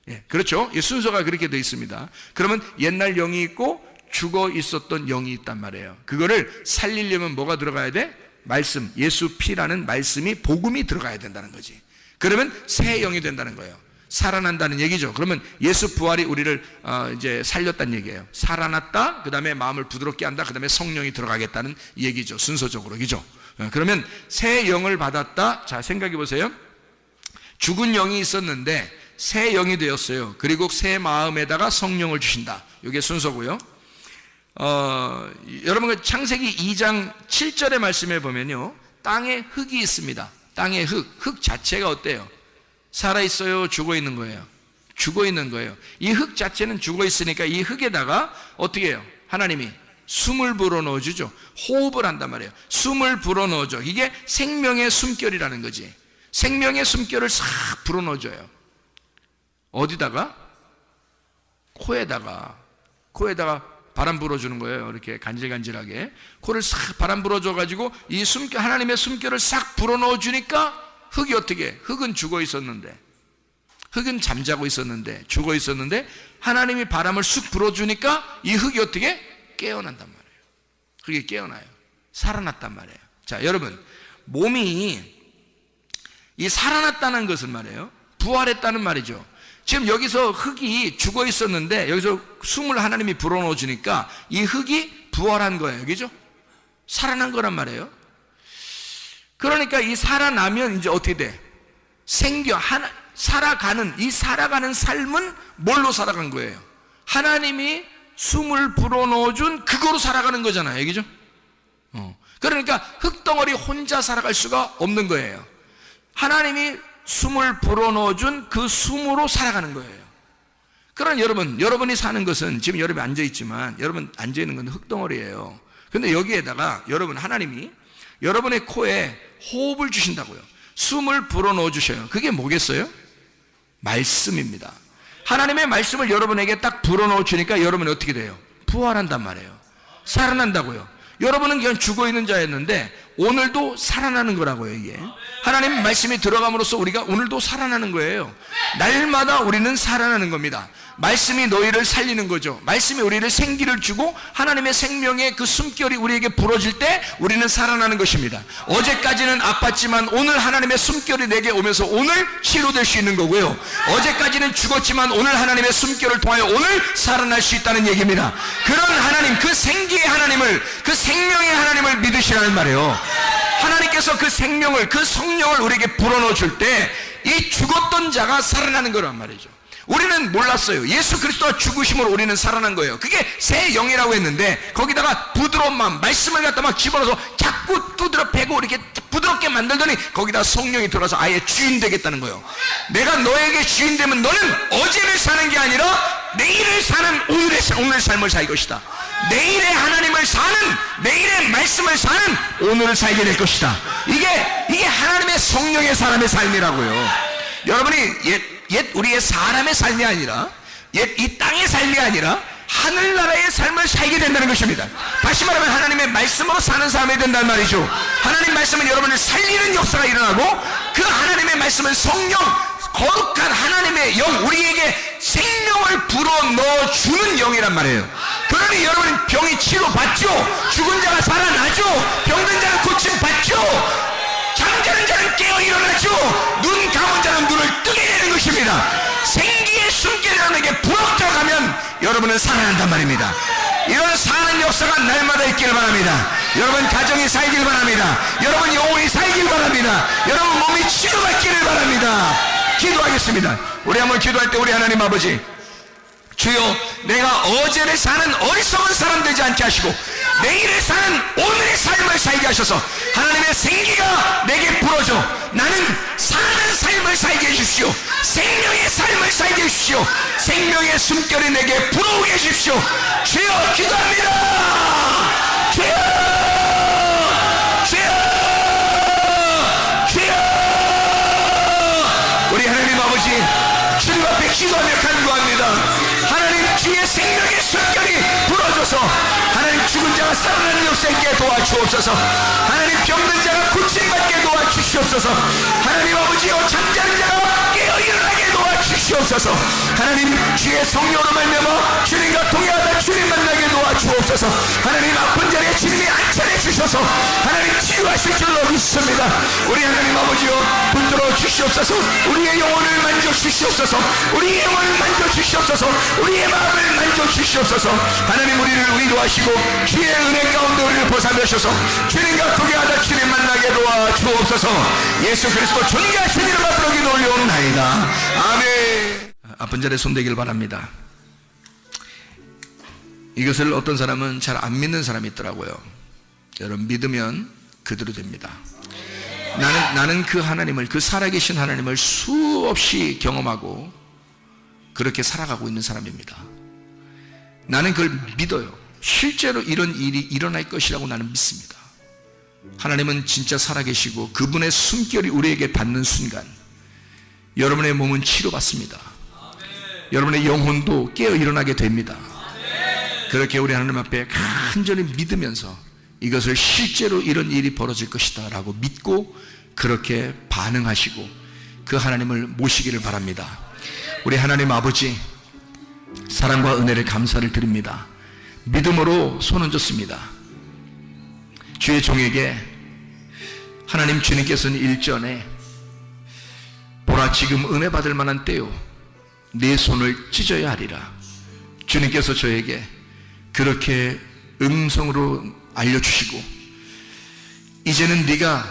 예, 그렇죠? 이 순서가 그렇게 되어 있습니다. 그러면 옛날 영이 있고 죽어 있었던 영이 있단 말이에요. 그거를 살리려면 뭐가 들어가야 돼? 말씀, 예수 피라는 말씀이, 복음이 들어가야 된다는 거지. 그러면 새 영이 된다는 거예요. 살아난다는 얘기죠. 그러면 예수 부활이 우리를 이제 살렸다는 얘기예요. 살아났다, 그 다음에 마음을 부드럽게 한다, 그 다음에 성령이 들어가겠다는 얘기죠. 순서적으로. 그죠? 그러면 새 영을 받았다. 자, 생각해 보세요. 죽은 영이 있었는데 새 영이 되었어요. 그리고 새 마음에다가 성령을 주신다. 이게 순서고요. 여러분 창세기 2장 7절의 말씀에 보면요, 땅에 흙이 있습니다. 땅에 흙 자체가 어때요? 살아있어요? 죽어있는 거예요? 죽어있는 거예요. 이 흙 자체는 죽어있으니까 이 흙에다가 어떻게 해요? 하나님이 숨을 불어넣어주죠. 호흡을 한단 말이에요. 숨을 불어넣어줘. 이게 생명의 숨결이라는 거지. 생명의 숨결을 싹 불어넣어줘요. 어디다가? 코에다가 바람 불어주는 거예요. 이렇게 간질간질하게 코를 싹 바람 불어줘가지고 이 숨결, 하나님의 숨결을 싹 불어넣어주니까 흙이 어떻게 해? 흙은 죽어 있었는데, 흙은 잠자고 있었는데, 죽어 있었는데 하나님이 바람을 쑥 불어주니까 이 흙이 어떻게 해? 깨어난단 말이에요. 흙이 깨어나요. 살아났단 말이에요. 자, 여러분, 몸이 이 살아났다는 것은 말이에요, 부활했다는 말이죠. 지금 여기서 흙이 죽어 있었는데 여기서 숨을 하나님이 불어넣어 주니까 이 흙이 부활한 거예요. 그죠? 살아난 거란 말이에요. 그러니까 이 살아나면 이제 어떻게 돼? 살아가는 삶은 뭘로 살아간 거예요? 하나님이 숨을 불어넣어 준 그거로 살아가는 거잖아요. 그죠? 그러니까 흙덩어리 혼자 살아갈 수가 없는 거예요. 하나님이 숨을 불어넣어 준 그 숨으로 살아가는 거예요. 그러나 여러분이 사는 것은, 지금 여러분이 앉아있지만 여러분 앉아있는 건 흙덩어리예요. 근데 여기에다가 하나님이 여러분의 코에 호흡을 주신다고요. 숨을 불어넣어 주셔요. 그게 뭐겠어요? 말씀입니다. 하나님의 말씀을 여러분에게 딱 불어넣어 주니까 여러분이 어떻게 돼요? 부활한단 말이에요. 살아난다고요. 여러분은 그냥 죽어있는 자였는데 오늘도 살아나는 거라고요. 이게 하나님 말씀이 들어감으로써 우리가 오늘도 살아나는 거예요. 날마다 우리는 살아나는 겁니다. 말씀이 너희를 살리는 거죠. 말씀이 우리를 생기를 주고 하나님의 생명의 그 숨결이 우리에게 불어질 때 우리는 살아나는 것입니다. 어제까지는 아팠지만 오늘 하나님의 숨결이 내게 오면서 오늘 치료될 수 있는 거고요. 어제까지는 죽었지만 오늘 하나님의 숨결을 통하여 오늘 살아날 수 있다는 얘기입니다. 그런 하나님, 그 생기의 하나님을, 그 생명의 하나님을 믿으시라는 말이에요. 하나님께서 그 생명을, 그 성령을 우리에게 불어넣어 줄 때 이 죽었던 자가 살아나는 거란 말이죠. 우리는 몰랐어요. 예수 그리스도가 죽으심으로 우리는 살아난 거예요. 그게 새 영이라고 했는데 거기다가 부드러운 마음, 말씀을 갖다 막 집어넣어서 자꾸 두드려 패고 이렇게 부드럽게 만들더니 거기다 성령이 들어가서 아예 주인 되겠다는 거예요. 내가 너에게 주인 되면 너는 어제를 사는 게 아니라 내일을 사는 오늘의 삶을 살 것이다. 내일의 하나님을 사는, 내일의 말씀을 사는 오늘을 살게 될 것이다. 이게 하나님의 성령의 사람의 삶이라고요. 여러분이 옛 우리의 사람의 삶이 아니라, 옛 이 땅의 삶이 아니라 하늘나라의 삶을 살게 된다는 것입니다. 다시 말하면 하나님의 말씀으로 사는 사람이 된다는 말이죠. 하나님 말씀은 여러분을 살리는 역사가 일어나고 그 하나님의 말씀은 성령, 거룩한 하나님의 영, 우리에게 생명을 불어넣어 주는 영이란 말이에요. 그러니 여러분 병이 치료받죠. 죽은 자가 살아나죠. 병든 자는 고침받죠. 잠자는 자는 깨어 일어나죠. 눈 감은 자는 눈을 뜨게 되는 것입니다. 생기의 숨결이라는게 부럽다가면 여러분은 살아난단 말입니다. 이런 사는 역사가 날마다 있길 바랍니다. 여러분 가정이 살길 바랍니다. 여러분 영혼이 살길 바랍니다. 여러분 몸이 치료받기를 바랍니다. 기도하겠습니다. 우리 한번 기도할 때 우리 하나님 아버지, 주여, 내가 어제를 사는 어리석은 사람 되지 않게 하시고 내일을 사는 오늘의 삶을 살게 하셔서 하나님의 생기가 내게 불어져 나는 사는 삶을 살게 해주십시오. 생명의 삶을 살게 해주십시오. 생명의 숨결이 내게 불어오게 해주십시오. 주여, 기도합니다. 주여, 주여, 주여. 우리 하나님 아버지, 주님 앞에 기도하며 간구합니다. 하나님, 주의 생명의 숨결이 불어줘서 하나님 죽은 자가 살아나는 역사 있게 도와주옵소서. 하나님 병든 자가 고침받게 도와주시옵소서. 하나님 아버지여, 잠자는 자가 깨어 일어나게 도와주시옵소서. 하나님 주의 성령으로 말미암아 주님과 동행하다 주님 만나게 도와주옵소서. 하나님 아픈 자리에 주님이 안전해 주셔서 하나님 치유하실 줄로 믿습니다. 우리 하나님 아버지여, 붙들어 주시옵소서. 우리의 영혼을 만져 주시옵소서. 우리의 영혼을 만져 주시옵소서. 우리의 마음을 만져 주시옵소서. 하나님 우리를 위로하시고 주의 은혜 가운데 우리를 보살펴셔서 주님과 동행하다 주님 만나게 도와주옵소서. 예수 그리스도 존귀하신 이름 앞으로 기도 올려옵나이다. 아멘. 아픈 자리에 손대길 바랍니다. 이것을 어떤 사람은 잘 안 믿는 사람이 있더라고요. 여러분, 믿으면 그대로 됩니다. 나는 그 하나님을, 그 살아계신 하나님을 수없이 경험하고 그렇게 살아가고 있는 사람입니다. 나는 그걸 믿어요. 실제로 이런 일이 일어날 것이라고 나는 믿습니다. 하나님은 진짜 살아계시고 그분의 숨결이 우리에게 닿는 순간 여러분의 몸은 치료받습니다. 여러분의 영혼도 깨어 일어나게 됩니다. 그렇게 우리 하나님 앞에 간절히 믿으면서 이것을 실제로 이런 일이 벌어질 것이다 라고 믿고 그렇게 반응하시고 그 하나님을 모시기를 바랍니다. 우리 하나님 아버지, 사랑과 은혜를 감사를 드립니다. 믿음으로 손 얹었습니다. 주의 종에게 하나님 주님께서는 일전에 보라, 지금 은혜 받을 만한 때요, 네 손을 찢어야 하리라. 주님께서 저에게 그렇게 음성으로 알려주시고 이제는 네가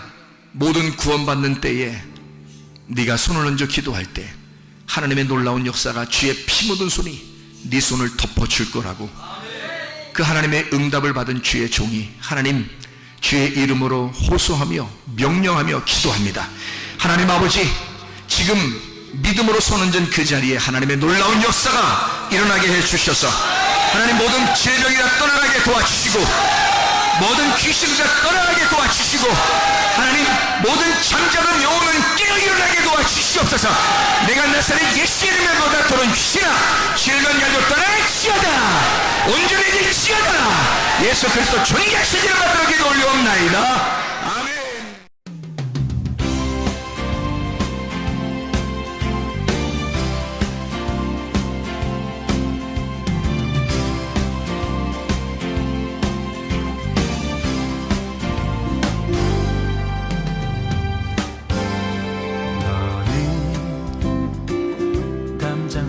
모든 구원받는 때에 네가 손을 얹어 기도할 때 하나님의 놀라운 역사가 주의 피 묻은 손이 네 손을 덮어줄 거라고 그 하나님의 응답을 받은 주의 종이 하나님 주의 이름으로 호소하며 명령하며 기도합니다. 하나님 아버지, 지금 믿음으로 손 얹은 그 자리에 하나님의 놀라운 역사가 일어나게 해주셔서 하나님 모든 질병이 다 떠나가게 도와주시고 모든 귀신이 다 떠나가게 도와주시고 하나님 모든 잠자는 영혼은 깨어 일어나게 도와주시옵소서. 내가 나사렛 예수의 이름에 보다 도는 귀신아, 질병 가지고 떠나갈지어다, 온전해질지어다. 예수 그리스도 존귀하신 이름 받들어 기도 올려옵나이다. 아멘.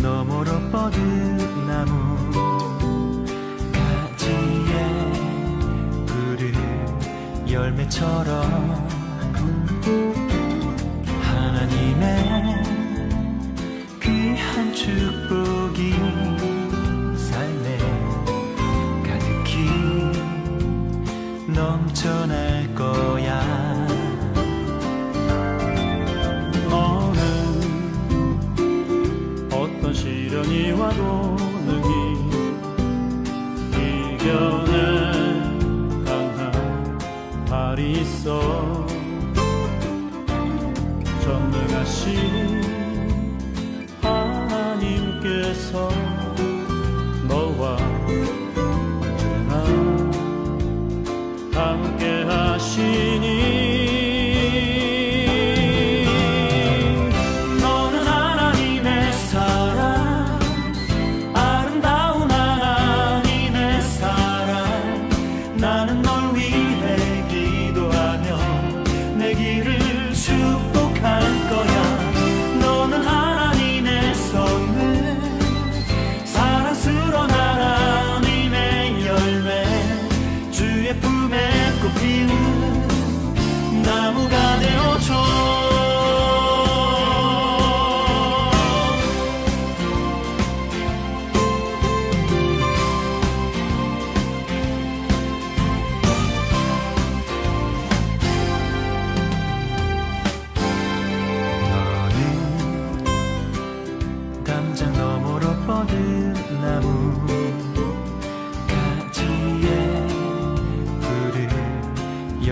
너머로 뻗은 나무 가지에 푸른 열매처럼 하나님의 귀한 축복이 삶에 가득히 넘쳐날 거야. 어떤 시련이 와도 능히 이겨낼 강한 발이 있어. 전능하신 하나님께서 너와 언제나 함께하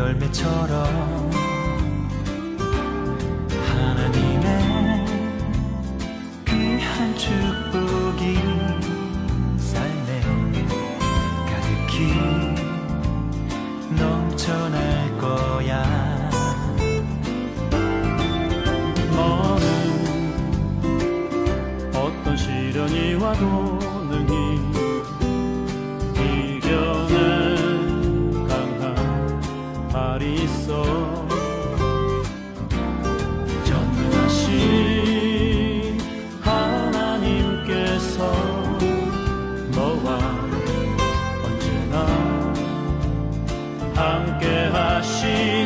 열매처럼 하나님의 귀한 축복이 삶에 가득히 넘쳐날 거야. 너는 어떤 시련이 와도 능히 이겨낸 강한 발이 있어. 전능하신 하나님께서 너와 언제나 함께 하시